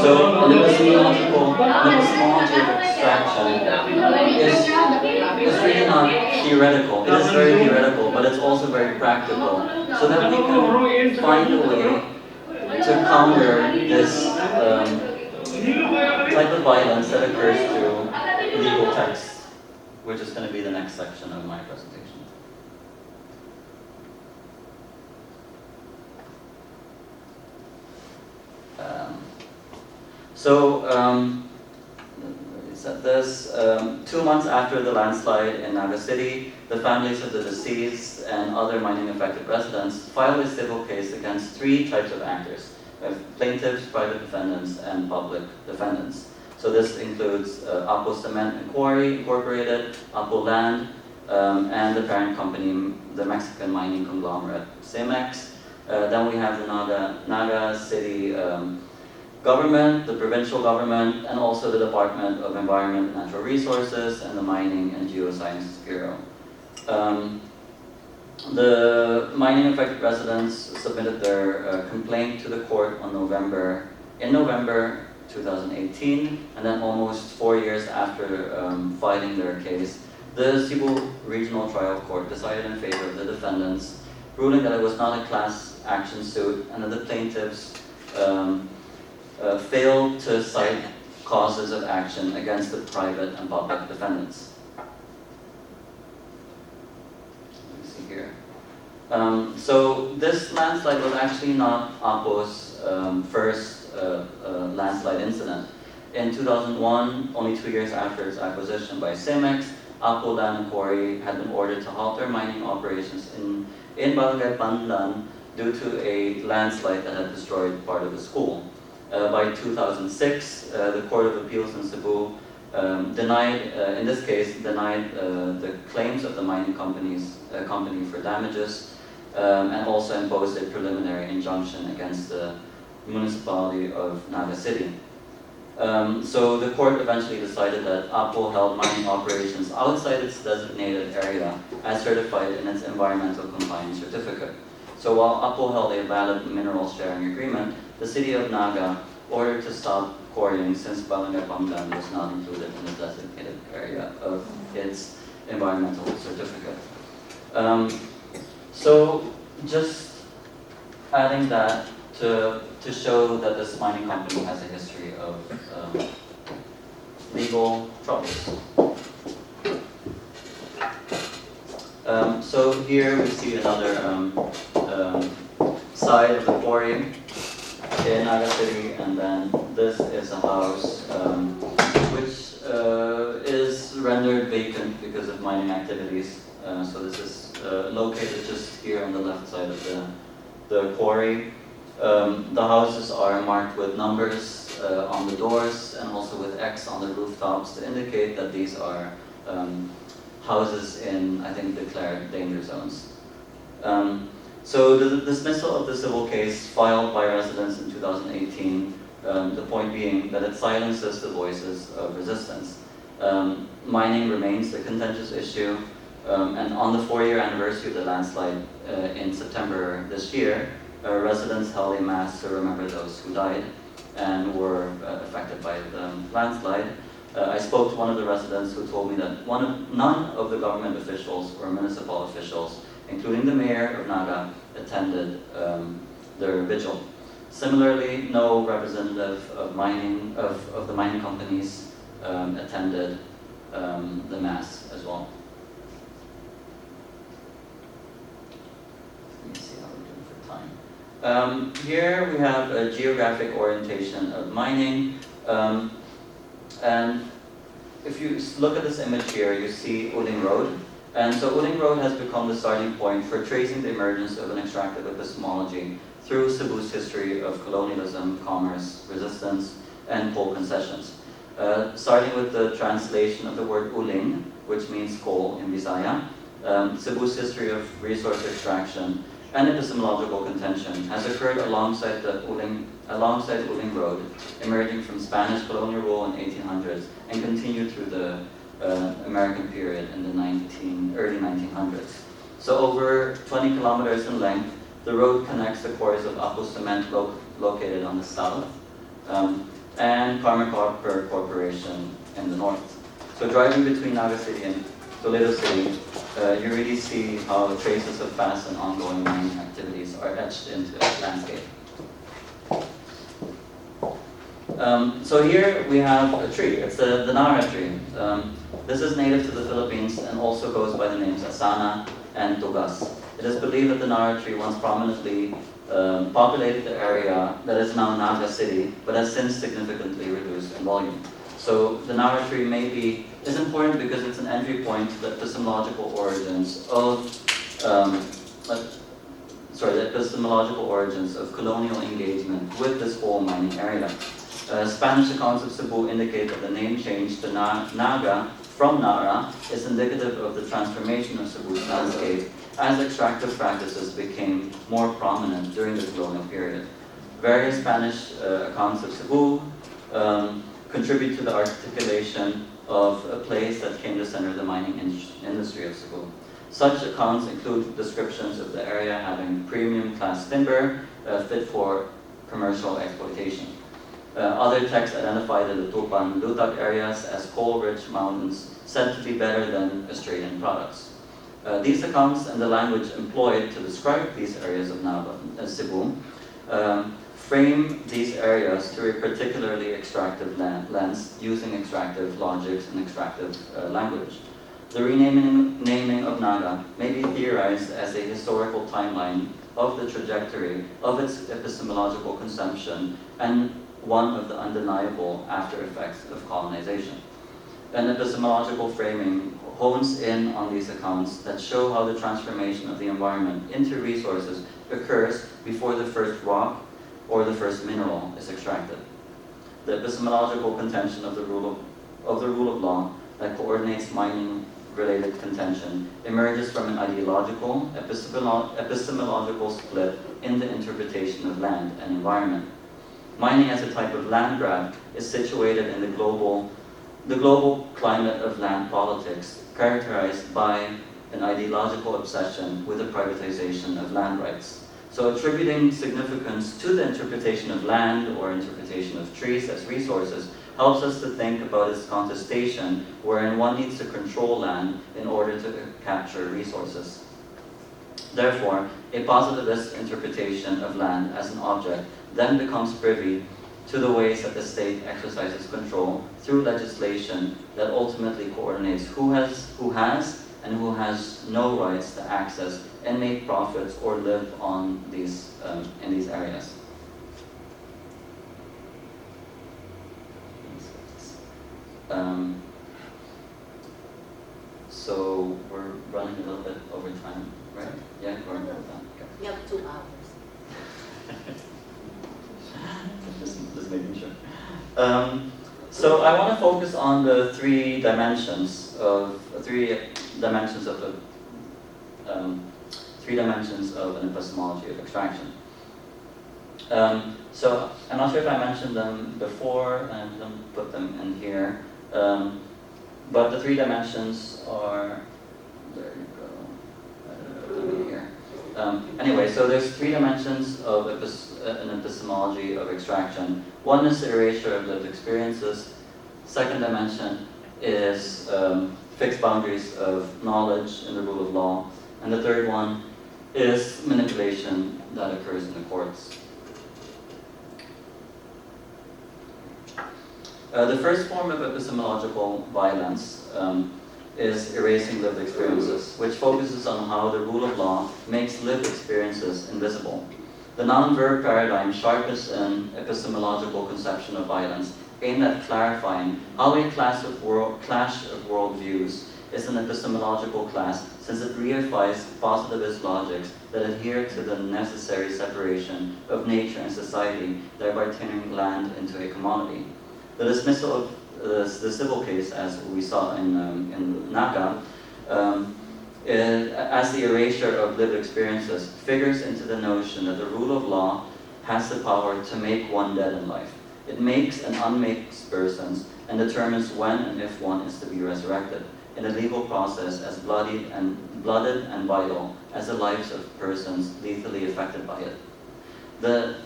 So an epistemology of extraction is really not theoretical. It is very theoretical, but it's also very practical. So that we can find a way to counter this type of violence that occurs through legal text, which is going to be the next section of my presentation. Said this, 2 months after the landslide in Naga City, the families of the deceased and other mining affected residents filed a civil case against 3 types of actors: plaintiffs, private defendants, and public defendants. So this includes Apo Cement and Quarry Incorporated, Apo Land, and the parent company, the Mexican mining conglomerate Cemex. Then we have the Naga City government, the provincial government, and also the Department of Environment and Natural Resources and the Mining and Geosciences Bureau. The mining affected residents submitted their complaint to the court in November 2018, and then almost 4 years after filing their case, the Cebu Regional Trial Court decided in favor of the defendants, ruling that it was not a class action suit and that the plaintiffs failed to cite causes of action against the private and public defendants. Let me see here. So this landslide was actually not Apo's first landslide incident. In 2001, only 2 years after its acquisition by Cemex, Apo Land and Quarry had been ordered to halt their mining operations in Barangay Panlan due to a landslide that had destroyed part of the school. By 2006, the Court of Appeals in Cebu denied the claims of the mining company for damages, and also imposed a preliminary injunction against the municipality of Naga City. So the court eventually decided that Apo held mining operations outside its designated area as certified in its environmental compliance certificate. So while Apo held a valid mineral sharing agreement, the city of Naga ordered to stop quarrying since Barangay Pamlan was not included in the designated area of its environmental certificate. So just adding that to show that this mining company has a history of legal troubles. So here we see another side of the quarry in Naga City, and then this is a house which is rendered vacant because of mining activities. So this is located just here on the left side of the quarry. The houses are marked with numbers on the doors and also with X on the rooftops to indicate that these are houses in, I think, declared danger zones. So the dismissal of the civil case filed by residents in 2018, the point being that it silences the voices of resistance. Mining remains a contentious issue, and on the 4-year anniversary of the landslide in September this year, residents held a mass to remember those who died and were affected by the landslide. I spoke to one of the residents who told me that none of the government officials or municipal officials, including the mayor of Naga, attended their vigil. Similarly, no representative of the mining companies attended the mass as well. Let me see how we're doing for time. Here we have a geographic orientation of mining. And if you look at this image here, you see Uling Road. And so Uling Road has become the starting point for tracing the emergence of an extractive epistemology through Cebu's history of colonialism, commerce, resistance, and coal concessions. Starting with the translation of the word Uling, which means coal in Bisaya, Cebu's history of resource extraction and epistemological contention has occurred alongside Uling Road, emerging from Spanish colonial rule in 1800s and continued through the American period in the early 1900s. So over 20 kilometers in length, the road connects the quarries of Apo Cement located on the south and Carmen Copper Corporation in the north. So driving between Naga City and Toledo City, you really see how traces of past and ongoing mining activities are etched into the landscape. So here we have a tree. It's the Nara tree. This is native to the Philippines and also goes by the names Asana and Tugas. It is believed that the Nara tree once prominently populated the area that is now Naga City, but has since significantly reduced in volume. So the Nara tree is important because it's an entry point to the epistemological origins of colonial engagement with this whole mining area. Spanish accounts of Cebu indicate that the name change to Naga from Nara is indicative of the transformation of Cebu's landscape as extractive practices became more prominent during the colonial period. Various Spanish accounts of Cebu contribute to the articulation of a place that came to center the mining industry of Cebu. Such accounts include descriptions of the area having premium class timber fit for commercial exploitation. Other texts identify the Lutupan Lutak areas as coal-rich mountains said to be better than Australian products. These accounts and the language employed to describe these areas of Cebu frame these areas through a particularly extractive lens using extractive logics and extractive language. The renaming of Naga may be theorized as a historical timeline of the trajectory of its epistemological consumption and one of the undeniable after effects of colonization. An epistemological framing hones in on these accounts that show how the transformation of the environment into resources occurs before the first rock or the first mineral is extracted. The epistemological contention of the rule of law that coordinates mining-related contention emerges from an ideological, epistemological split in the interpretation of land and environment. Mining as a type of land grab is situated in the global climate of land politics, characterized by an ideological obsession with the privatization of land rights. So attributing significance to the interpretation of land or interpretation of trees as resources helps us to think about its contestation, wherein one needs to control land in order to capture resources. Therefore, a positivist interpretation of land as an object then becomes privy to the ways that the state exercises control through legislation that ultimately coordinates who has and who has no rights to access and make profits or live on these in these areas. So we're running a little bit over time, right? Yeah, we're running over time. Okay. We have 2 hours. just making sure. So I want to focus on the three dimensions of an epistemology of extraction. So I'm not sure if I mentioned them before, and I didn't put them in here. But the three dimensions are, there you go, I didn't put them in here. Anyway, so there's 3 dimensions of an epistemology of extraction. One is the erasure of lived experiences. Second dimension is fixed boundaries of knowledge in the rule of law. And the third one is manipulation that occurs in the courts. The first form of epistemological violence is erasing lived experiences, which focuses on how the rule of law makes lived experiences invisible. The noun-verb paradigm sharpens an epistemological conception of violence aimed at clarifying how a clash of worldviews is an epistemological class, since it reifies positivist logics that adhere to the necessary separation of nature and society, thereby turning land into a commodity. The dismissal of the civil case, as we saw in Naga, as the erasure of lived experiences, figures into the notion that the rule of law has the power to make one dead in life. It makes and unmakes persons and determines when and if one is to be resurrected in a legal process as blooded and vital as the lives of persons lethally affected by it.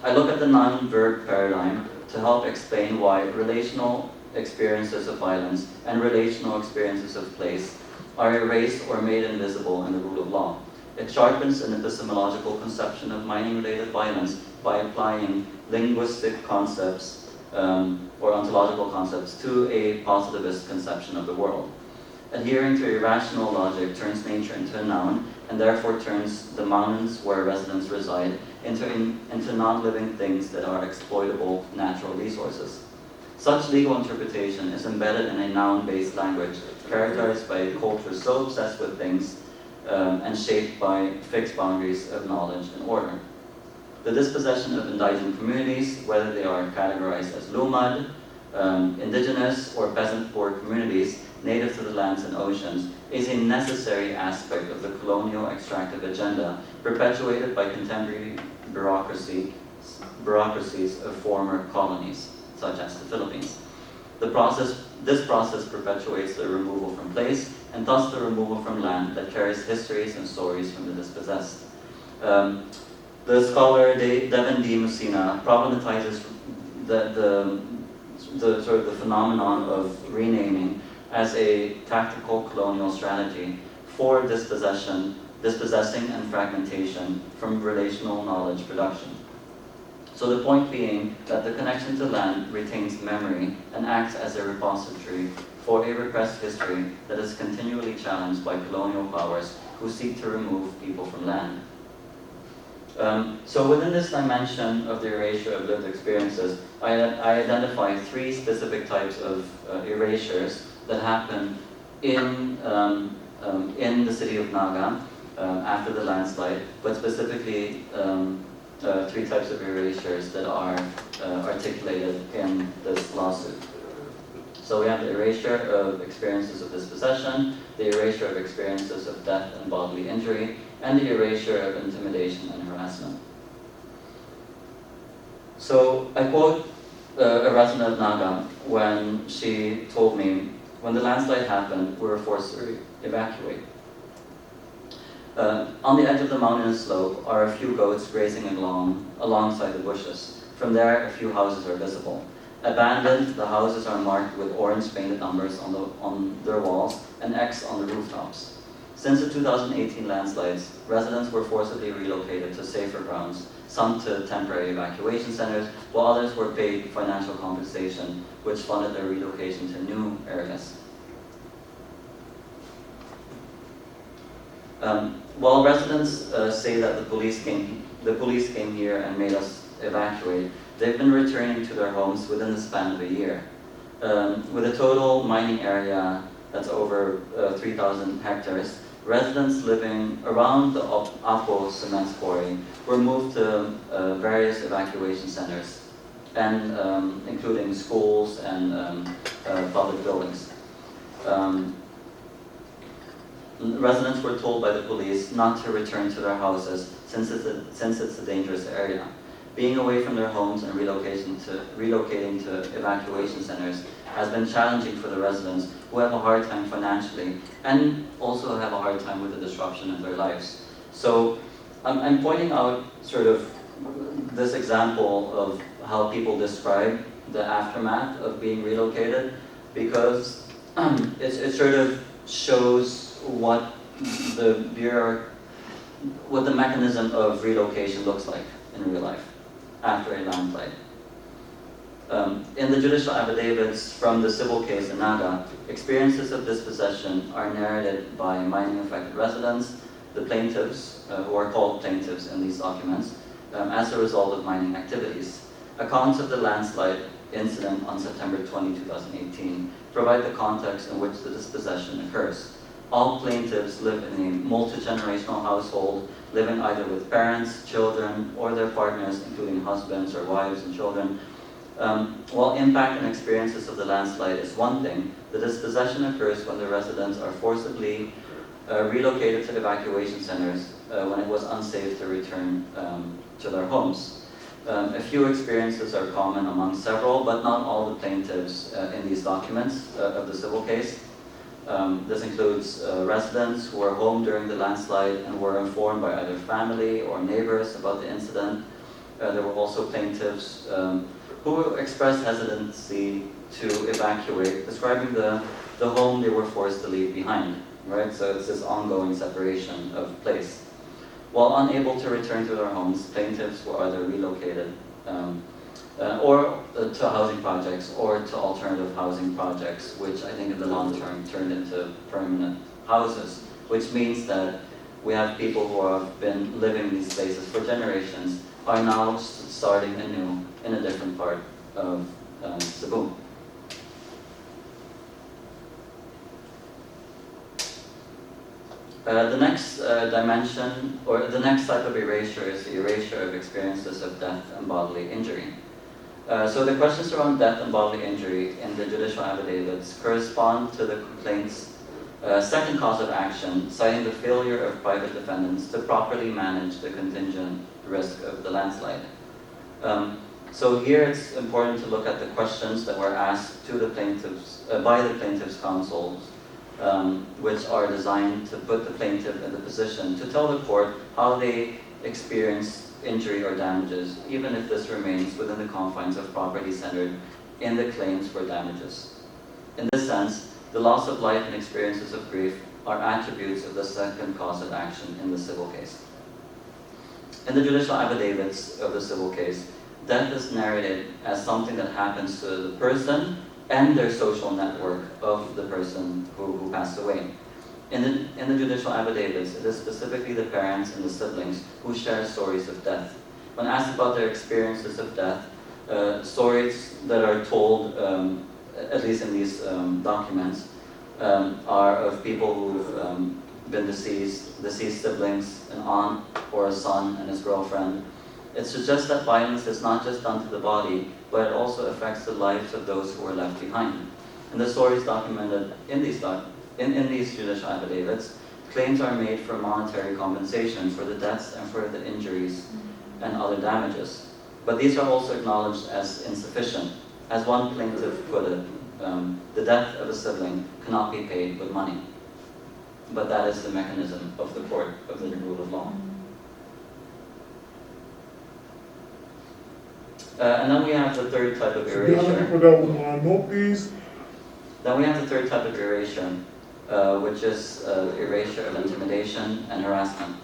I look at the noun-verb paradigm to help explain why relational experiences of violence and relational experiences of place are erased or made invisible in the rule of law. It sharpens an epistemological conception of mining-related violence by applying linguistic concepts or ontological concepts to a positivist conception of the world. Adhering to irrational logic turns nature into a noun and therefore turns the mountains where residents reside into non-living things that are exploitable natural resources. Such legal interpretation is embedded in a noun-based language characterized by a culture so obsessed with things and shaped by fixed boundaries of knowledge and order. The dispossession of indigent communities, whether they are categorized as lumad, indigenous, or peasant poor communities native to the lands and oceans, is a necessary aspect of the colonial extractive agenda perpetuated by contemporary bureaucracies of former colonies, such as the Philippines. This process perpetuates the removal from place, and thus the removal from land that carries histories and stories from the dispossessed. The scholar Devin D. Musina problematizes the phenomenon of renaming as a tactical colonial strategy for dispossessing and fragmentation from relational knowledge production. So the point being that the connection to land retains memory and acts as a repository for a repressed history that is continually challenged by colonial powers who seek to remove people from land. So within this dimension of the erasure of lived experiences, I identify 3 specific types of erasures that happen in the city of Naga after the landslide, but specifically 3 types of erasures that are articulated in this lawsuit. So we have the erasure of experiences of dispossession, the erasure of experiences of death and bodily injury, and the erasure of intimidation and harassment. So I quote a resident of Naga when she told me, when the landslide happened, we were forced to evacuate. On the edge of the mountainous slope are a few goats grazing alongside the bushes. From there, a few houses are visible. Abandoned, the houses are marked with orange painted numbers on their walls and X on the rooftops. Since the 2018 landslides, residents were forcibly relocated to safer grounds, some to temporary evacuation centers, while others were paid financial compensation, which funded their relocation to new areas. While residents say that the police came here and made us evacuate, they've been returning to their homes within the span of a year. With a total mining area that's over 3,000 hectares, residents living around the Apo cement quarry were moved to various evacuation centers, and including schools and public buildings. Residents were told by the police not to return to their houses since it's a dangerous area. Being away from their homes and relocating to evacuation centers has been challenging for the residents, who have a hard time financially and also have a hard time with the disruption of their lives. So I'm pointing out sort of this example of how people describe the aftermath of being relocated, because it sort of shows what the mechanism of relocation looks like in real life after a landslide. In the judicial affidavits from the civil case in Naga, experiences of dispossession are narrated by mining-affected residents, the plaintiffs, who are called plaintiffs in these documents, as a result of mining activities. Accounts of the landslide incident on September 20, 2018 provide the context in which the dispossession occurs. All plaintiffs live in a multi-generational household, living either with parents, children, or their partners, including husbands or wives and children. While impact and experiences of the landslide is one thing, the dispossession occurs when the residents are forcibly relocated to evacuation centers when it was unsafe to return to their homes. A few experiences are common among several, but not all the plaintiffs in these documents of the civil case. This includes residents who were home during the landslide and were informed by either family or neighbors about the incident. There were also plaintiffs who expressed hesitancy to evacuate, describing the home they were forced to leave behind, right? So it's this ongoing separation of place. While unable to return to their homes, plaintiffs were either relocated or to housing projects or to alternative housing projects, which I think in the long term turned into permanent houses, which means that we have people who have been living in these places for generations are now starting anew in a different part of Cebu. The next dimension, or the next type of erasure, is the erasure of experiences of death and bodily injury. So the questions around death and bodily injury in the judicial affidavits correspond to the complaint's second cause of action, citing the failure of private defendants to properly manage the contingent risk of the landslide. So here it's important to look at the questions that were asked to the plaintiffs by the plaintiffs' counsels, which are designed to put the plaintiff in the position to tell the court how they experienced injury or damages, even if this remains within the confines of property centered in the claims for damages. In this sense, the loss of life and experiences of grief are attributes of the second cause of action in the civil case. In the judicial affidavits of the civil case, death is narrated as something that happens to the person and their social network of the person who passed away. In the judicial affidavits, it is specifically the parents and the siblings who share stories of death. When asked about their experiences of death, stories that are told, at least in these documents, are of people who've been deceased siblings, an aunt or a son and his girlfriend. It suggests that violence is not just done to the body, but it also affects the lives of those who are left behind. And the stories documented in these judicial affidavits, claims are made for monetary compensation for the deaths and for the injuries and other damages. But these are also acknowledged as insufficient. As one plaintiff put it, the death of a sibling cannot be paid with money. But that is the mechanism of the court, of the rule of law. And then we have the third type of erasure. Then we have the third type of erasure, which is erasure of intimidation and harassment.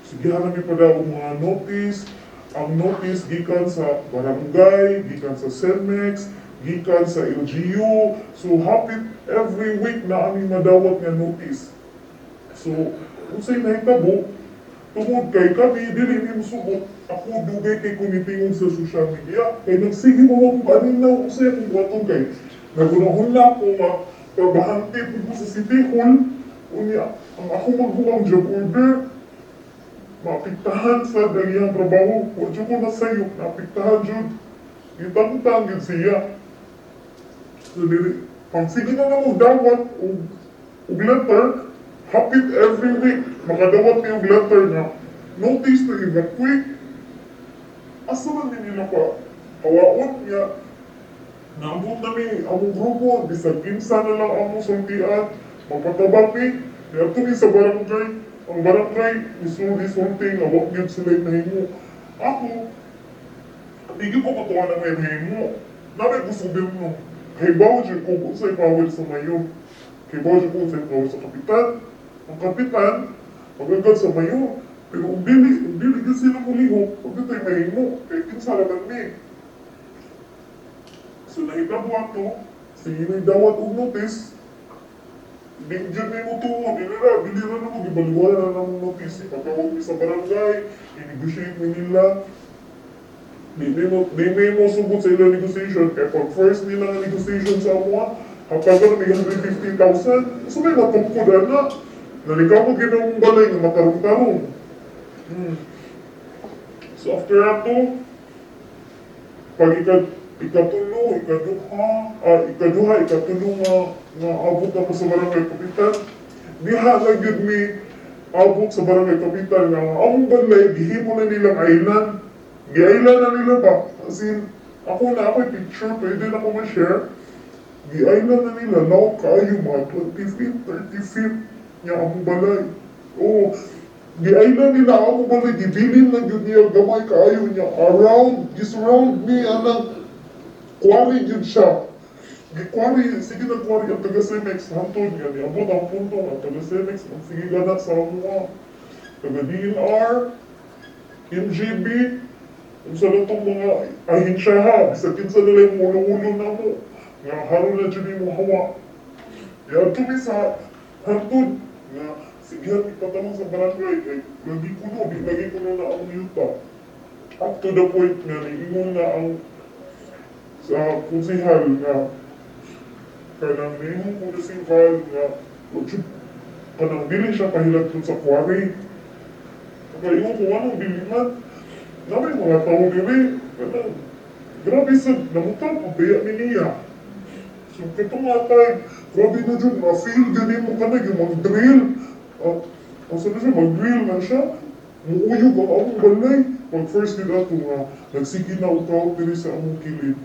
Sigihana mi pada mga notice, ang notice gikan sa barangay, gikan sa CELMEX, gikan sa LGU. So hapit every week na aming madawat nga notice. So kung sa'y nahitabo, tungod kay kami, dili ni musubot. Ako dugay kay kumitingog sa social media. Kay nagsige mo akong kanina, kung sa'y akong buhaton kay nagunahon na ako nga pabahante po sa City Hall. Unya, ang ako magbuang job order, maapiktahan sa daliyang trabaho. Huwag ko na sa'yo, naapiktahan dyan. Itang-tang yun siya. So, pag sige na lang dawat o letter, hapit every week, makadawat niyo letter na notice to evacuate. Asa man din nila pa, hawaon niya. Naambot namin among grupo, bisag kinsa na lang among sultian, magpatabang ni, kaya ito sa barangay. Ang barangay, isulti, awak yun sila nahimo. Ako, hindi ko matuwa na may nahimo. Namin gusto din mo, kaibaw dyan ko kung sa'y power sa mayo. Kaibaw dyan ko kung sa'y power sa kapitan. Ang kapitan, magagad sa mayo. Pero kung dili ka sila mulihok, pag ito'y mahimo, kaya kinsalaman ni. So naitabuan to, sige na dawat og notice, di dyan may mutuwa, dili na mo, gibaliwala na ng notice, ipatawag mi sa barangay, i-negotiate mi nila. Di may mo subot sa ilang negotiation, kaya pag first nila nga negotiation sa amuha, hatagan na may 150,000, so may matungkod na. Nalikawag yun ang balay nga matarong-tarong. So after ato, pag ikatulo nga abot na po sa barangay kapitan, diha na yun mi abot sa barangay kapitan nga ang balay, gihimo na nilang island. Gi-island na nila ba? As in, ako na ako'y picture, pwede na ko ma-share. Gi-island na nila, now kayo mga 20 feet, 30 feet niya ang balay. Oo, gi-island nila ang balay, gibilin na yun niya, gamay kayo niya. Around, surround me, anang, quarry yun siya. Gi-quarry, sige na quarry ang taga-Cemex, hantod nga, niabot ang punto ang taga-Cemex, ang sige ganat sa mga taga-DNR, MGB, kung sa itong mga ahensya ha, bisa kinsa nila yung ulo-ulo na mo, nga haro na dyan yung hawa. Kaya kami sa hantod, nga sige ipatanong sa barangay, kay lagi ko no, di lagi ko na ang yuta. Up to the point nga, niingon na ang sa konsihal nga, kanang niingon ko na singkal nga, kanang bilin siya pahilag sa quarry. Kaya ingon ko, anong biliman? Namin mga tao diri, grabe sa namutang pabaya ni niya. So katong atay, grabe na dyan, ma-feel ganin mo ka na, yung mag-drill. Ang sana siya, mag-drill na siya. Muuyog ang among balay. Pag first nila ito nga, nagsige na ukaw diri sa among kilid.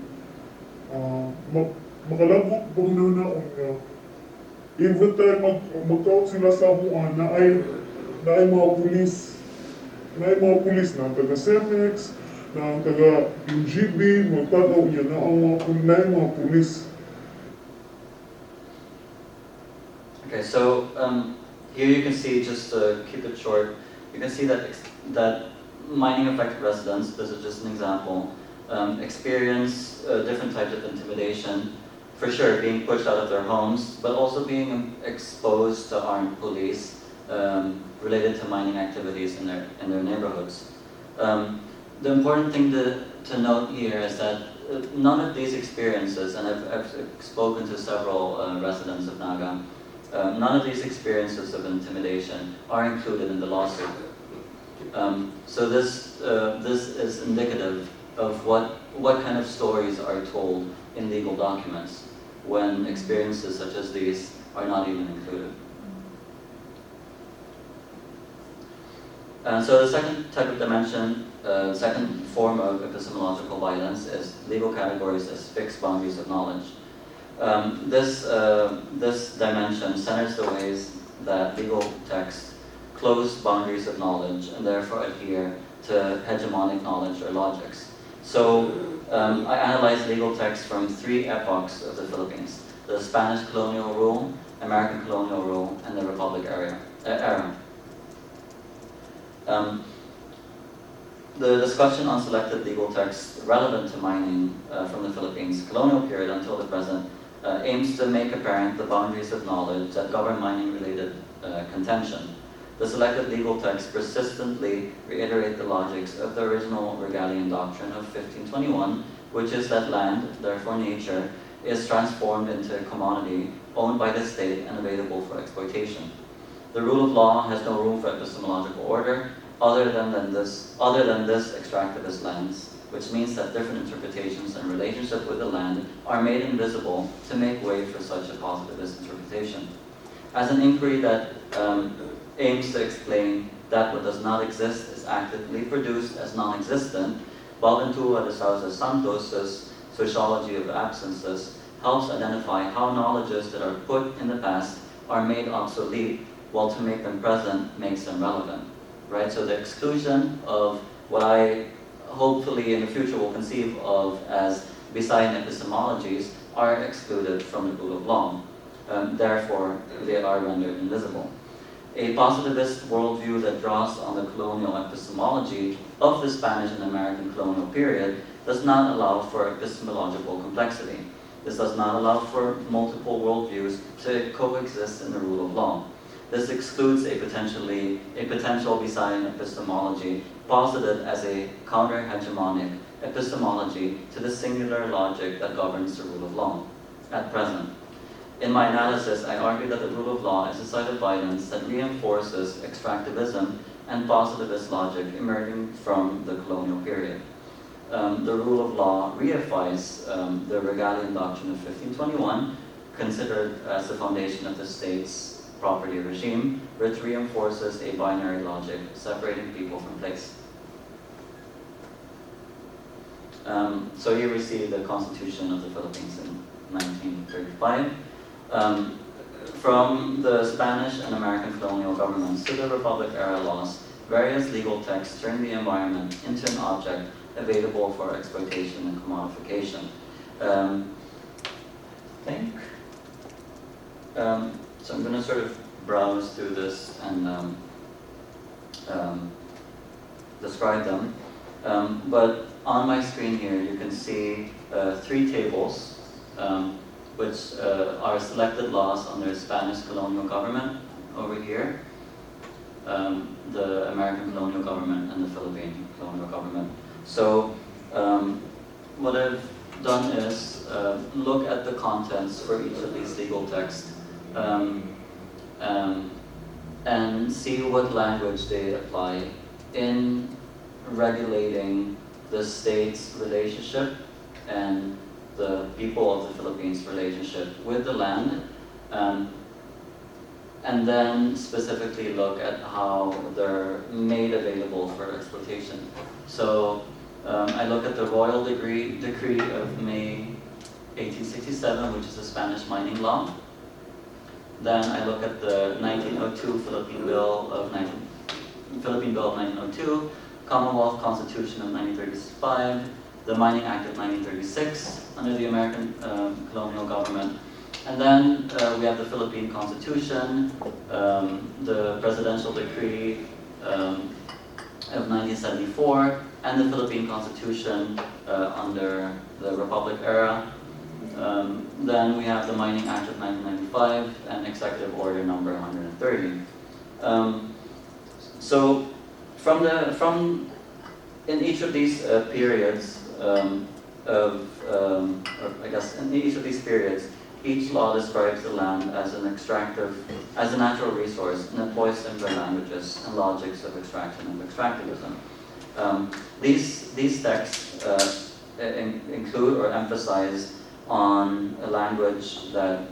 Makalabot pang nanaon nga. Even time mag-count sila sa amuan, na ay mga pulis. Na ay mga pulis na taga-Cemex, na taga-UGB, magtanaw niya na ang mga pulis. Okay, so here you can see, just to keep it short, you can see that mining affected residents, this is just an example, experience different types of intimidation. For sure, being pushed out of their homes, but also being exposed to armed police related to mining activities in their neighborhoods. The important thing to note here is that none of these experiences, and I've spoken to several residents of Naga, none of these experiences of intimidation are included in the lawsuit. So this is indicative of what kind of stories are told in legal documents when experiences such as these are not even included. So the second type of dimension, second form of epistemological violence is legal categories as fixed boundaries of knowledge. This dimension centers the ways that legal texts close boundaries of knowledge and therefore adhere to hegemonic knowledge or logics. So I analyzed legal texts from 3 epochs of the Philippines: the Spanish colonial rule, American colonial rule, and the Republic era. the discussion on selected legal texts relevant to mining from the Philippines colonial period until the present aims to make apparent the boundaries of knowledge that govern mining-related contention. The selected legal texts persistently reiterate the logics of the original Regalian doctrine of 1521, which is that land, therefore nature, is transformed into a commodity owned by the state and available for exploitation. The rule of law has no room for epistemological order other than this extractivist lens, which means that different interpretations and relationship with the land are made invisible to make way for such a positivist interpretation. As an inquiry that aims to explain that what does not exist is actively produced as non-existent, Boaventura de Sousa Santos's sociology of absences helps identify how knowledges that are put in the past are made obsolete, while to make them present makes them relevant. Right? So the exclusion of what I hopefully in the future will conceive of as Visayan epistemologies are excluded from the rule of law. Therefore, they are rendered invisible. A positivist worldview that draws on the colonial epistemology of the Spanish and American colonial period does not allow for epistemological complexity. This does not allow for multiple worldviews to coexist in the rule of law. This excludes a potential Visayan epistemology posited as a counter-hegemonic epistemology to the singular logic that governs the rule of law at present. In my analysis, I argue that the rule of law is a site of violence that reinforces extractivism and positivist logic emerging from the colonial period. The rule of law reifies the Regalian doctrine of 1521, considered as the foundation of the state's property regime, which reinforces a binary logic separating people from place. So here we see the Constitution of the Philippines in 1935. From the Spanish and American colonial governments to the Republic-era laws, various legal texts turn the environment into an object available for exploitation and commodification. So I'm going to sort of browse through this and describe them. But on my screen here, you can see 3 tables, which are selected laws under Spanish colonial government over here, the American colonial government, and the Philippine colonial government. So what I've done is look at the contents for each of these legal texts and see what language they apply in regulating the state's relationship and the people of the Philippines' relationship with the land, and then specifically look at how they're made available for exploitation. So I look at the Royal Decree of May 1867, which is a Spanish mining law. Then I look at the 1902 Philippine Bill of 1902, Commonwealth Constitution of 1935, the Mining Act of 1936 under the American colonial government. And then we have the Philippine Constitution, the Presidential Decree of 1974, and the Philippine Constitution under the Republic era. Then we have the Mining Act of 1995 and Executive Order number 130. So in each of these periods each law describes the land as an as a natural resource and employs similar languages and logics of extraction and extractivism. These texts include or emphasize on a language that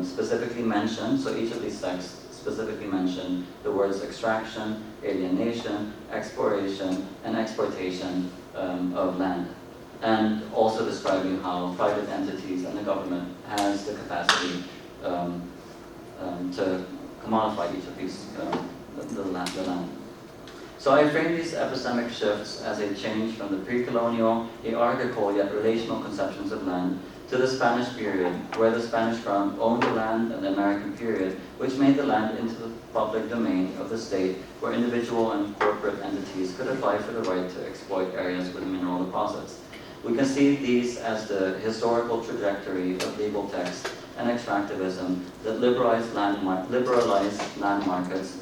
specifically mention, so each of these texts specifically mention the words extraction, alienation, exploration, and exploitation of land, and also describing how private entities and the government has the capacity to commodify each of these, the land. So I frame these epistemic shifts as a change from the pre-colonial, hierarchical yet relational conceptions of land to the Spanish period, where the Spanish crown owned the land, and the American period, which made the land into the public domain of the state, where individual and corporate entities could apply for the right to exploit areas with mineral deposits. We can see these as the historical trajectory of legal text and extractivism that liberalized land markets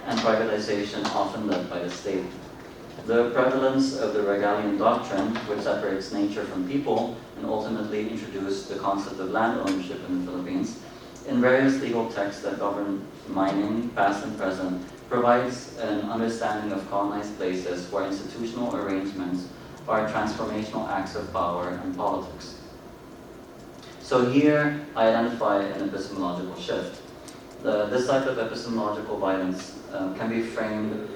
and privatization often led by the state. The prevalence of the Regalian doctrine, which separates nature from people and ultimately introduced the concept of land ownership in the Philippines, in various legal texts that govern mining, past and present, provides an understanding of colonized places where institutional arrangements are transformational acts of power and politics. So here I identify an epistemological shift. This type of epistemological violence can be framed,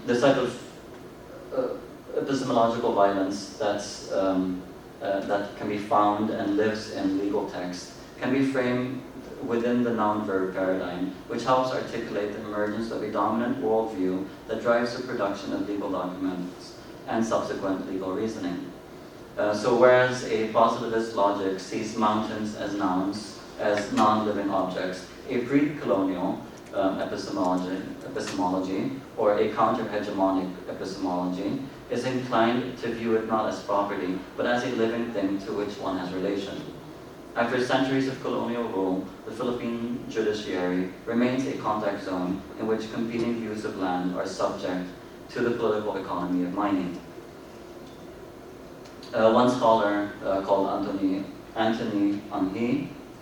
this type of epistemological violence that can be found and lives in legal text can be framed within the noun-verb paradigm, which helps articulate the emergence of a dominant worldview that drives the production of legal documents and subsequent legal reasoning. So whereas a positivist logic sees mountains as nouns, as non-living objects, a pre-colonial epistemology, or a counter-hegemonic epistemology, is inclined to view it not as property, but as a living thing to which one has relation. After centuries of colonial rule, the Philippine judiciary remains a contact zone in which competing views of land are subject to the political economy of mining. One scholar called Anthony Anhi, I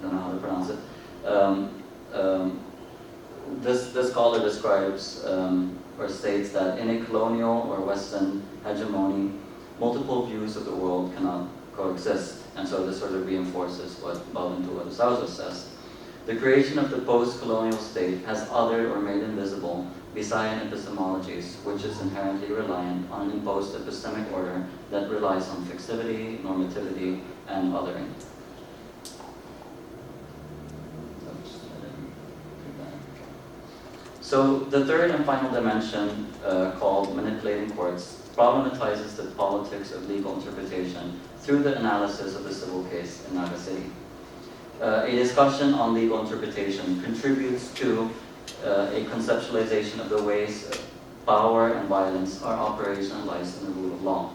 don't know how to pronounce it, this scholar describes or states that in a colonial or Western hegemony, multiple views of the world cannot coexist. And so this sort of reinforces what Balventura de Souza says. The creation of the post-colonial state has othered or made invisible Visayan epistemologies, which is inherently reliant on an imposed epistemic order that relies on fixivity, normativity, and othering. So the third and final dimension, called manipulating courts, problematizes the politics of legal interpretation through the analysis of the civil case in Naga City. A discussion on legal interpretation contributes to a conceptualization of the ways power and violence are operationalized in the rule of law.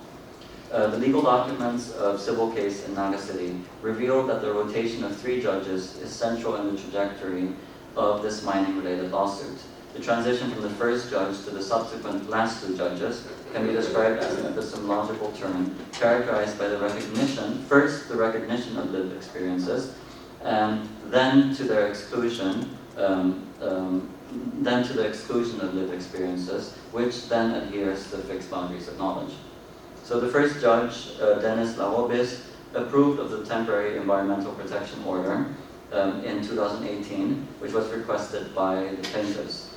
The legal documents of civil case in Naga City reveal that the rotation of 3 judges is central in the trajectory of this mining-related lawsuit. The transition from the first judge to the subsequent last 2 judges can be described as an epistemological turn characterized by the recognition, first the recognition of lived experiences, and then to their exclusion, of lived experiences, which then adheres to the fixed boundaries of knowledge. So the first judge, Dennis Laobis, approved of the temporary environmental protection order in 2018, which was requested by the plaintiffs.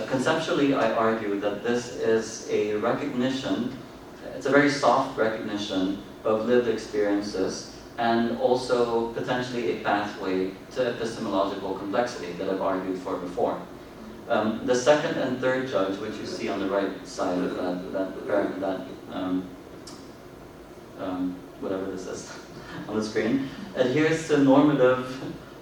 Conceptually, I argue that this is a recognition, it's a very soft recognition of lived experiences and also potentially a pathway to epistemological complexity that I've argued for before. The second and third judge, which you see on the right side of whatever this is on the screen, adheres to normative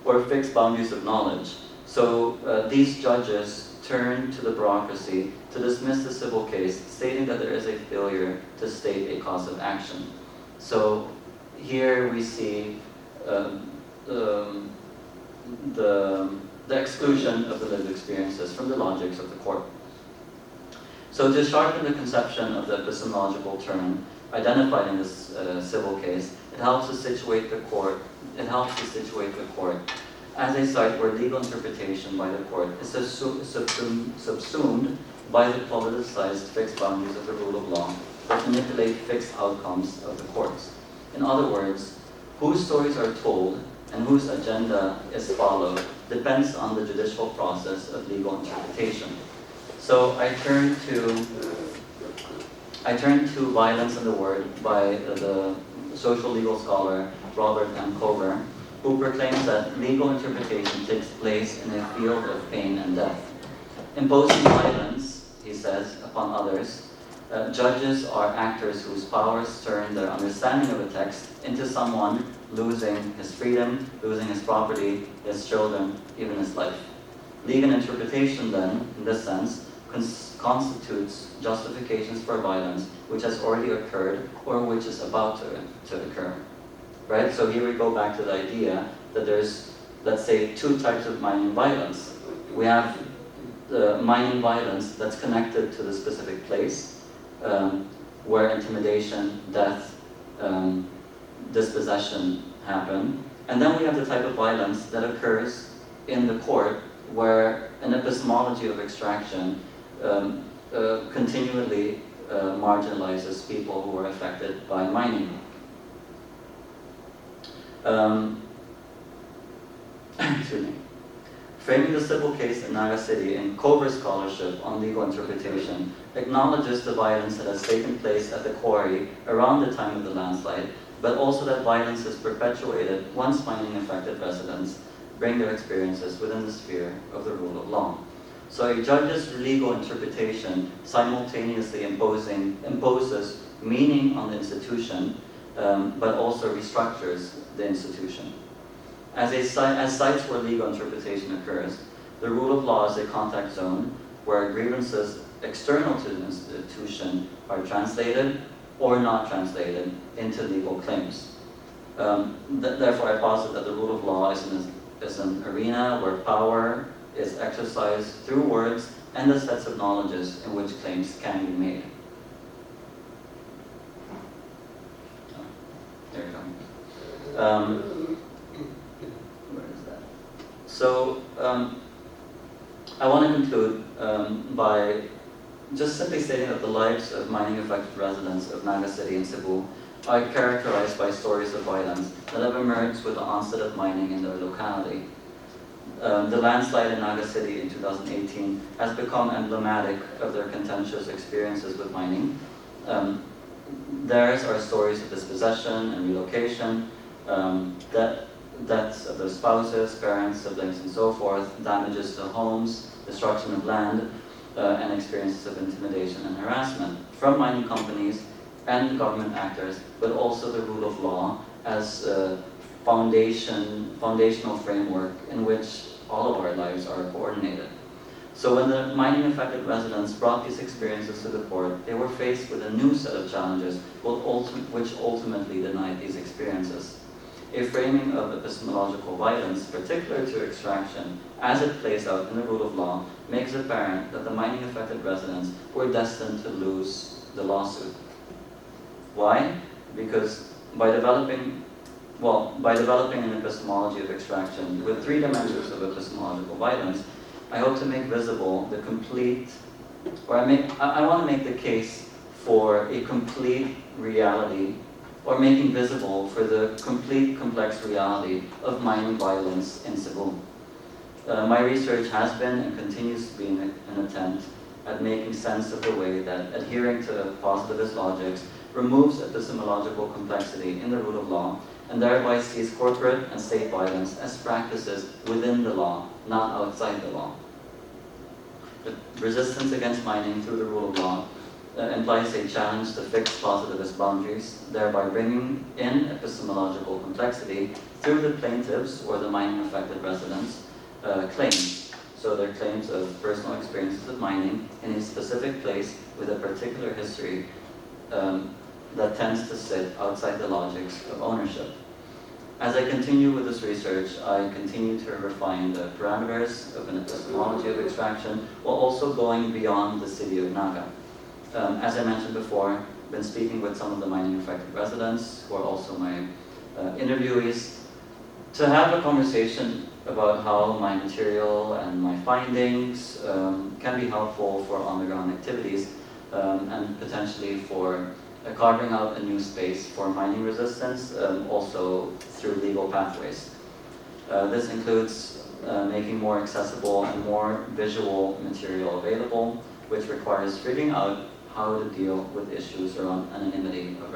or fixed boundaries of knowledge. So these judges turn to the bureaucracy to dismiss the civil case, stating that there is a failure to state a cause of action. So here we see the exclusion of the lived experiences from the logics of the court. So to sharpen the conception of the epistemological turn identified in this civil case, it helps to situate the court as a site where legal interpretation by the court is subsumed by the politicized fixed boundaries of the rule of law that manipulate fixed outcomes of the courts. In other words, whose stories are told and whose agenda is followed depends on the judicial process of legal interpretation. So I turn to Violence and the Word by the social legal scholar Robert M. Cover, who proclaims that legal interpretation takes place in a field of pain and death. Imposing violence, he says, upon others Judges are actors whose powers turn their understanding of a text into someone losing his freedom, losing his property, his children, even his life. Legal interpretation then, in this sense, constitutes justifications for violence which has already occurred or which is about to occur. Right? So here we go back to the idea that there's, let's say, two types of mining violence. We have the mining violence that's connected to the specific place, where intimidation, death, dispossession happen. And then we have the type of violence that occurs in the court where an epistemology of extraction continually marginalizes people who are affected by mining. Excuse me. Framing the Cebu case in Naga City in Cobra scholarship on legal interpretation acknowledges the violence that has taken place at the quarry around the time of the landslide, but also that violence is perpetuated once mining affected residents bring their experiences within the sphere of the rule of law. So a judge's legal interpretation simultaneously imposes meaning on the institution, but also restructures the institution. As sites where legal interpretation occurs, the rule of law is a contact zone where grievances external to the institution are translated or not translated into legal claims. Therefore, I posit that the rule of law is an arena where power is exercised through words and the sets of knowledges in which claims can be made. There we go. So, I want to conclude by just simply stating that the lives of mining-affected residents of Naga City and Cebu are characterized by stories of violence that have emerged with the onset of mining in their locality. The landslide in Naga City in 2018 has become emblematic of their contentious experiences with mining. Theirs are stories of dispossession and relocation, deaths of their spouses, parents, siblings, and so forth, damages to homes, destruction of land, and experiences of intimidation and harassment from mining companies and government actors, but also the rule of law as a foundational framework in which all of our lives are coordinated. So when the mining-affected residents brought these experiences to the court, they were faced with a new set of challenges which ultimately denied these experiences. A framing of epistemological violence, particular to extraction, as it plays out in the rule of law, makes apparent that the mining-affected residents were destined to lose the lawsuit. Why? Because by developing an epistemology of extraction with three dimensions of epistemological violence, I hope to make visible the complete, or I want to make the case for a complete reality, or making visible for the complete complex reality of mining violence in Cebu. My research has been and continues to be an attempt at making sense of the way that adhering to positivist logics removes epistemological complexity in the rule of law and thereby sees corporate and state violence as practices within the law, not outside the law. The resistance against mining through the rule of law implies a challenge to fix positivist boundaries, thereby bringing in epistemological complexity through the plaintiffs or the mining-affected residents' claims. So their claims of personal experiences of mining in a specific place with a particular history that tends to sit outside the logics of ownership. As I continue with this research, I continue to refine the parameters of an epistemology of extraction while also going beyond the city of Naga. As I mentioned before, I've been speaking with some of the mining-affected residents who are also my interviewees to have a conversation about how my material and my findings can be helpful for on-the-ground activities and potentially for carving out a new space for mining resistance, also through legal pathways. This includes making more accessible and more visual material available, which requires figuring out how to deal with issues around anonymity of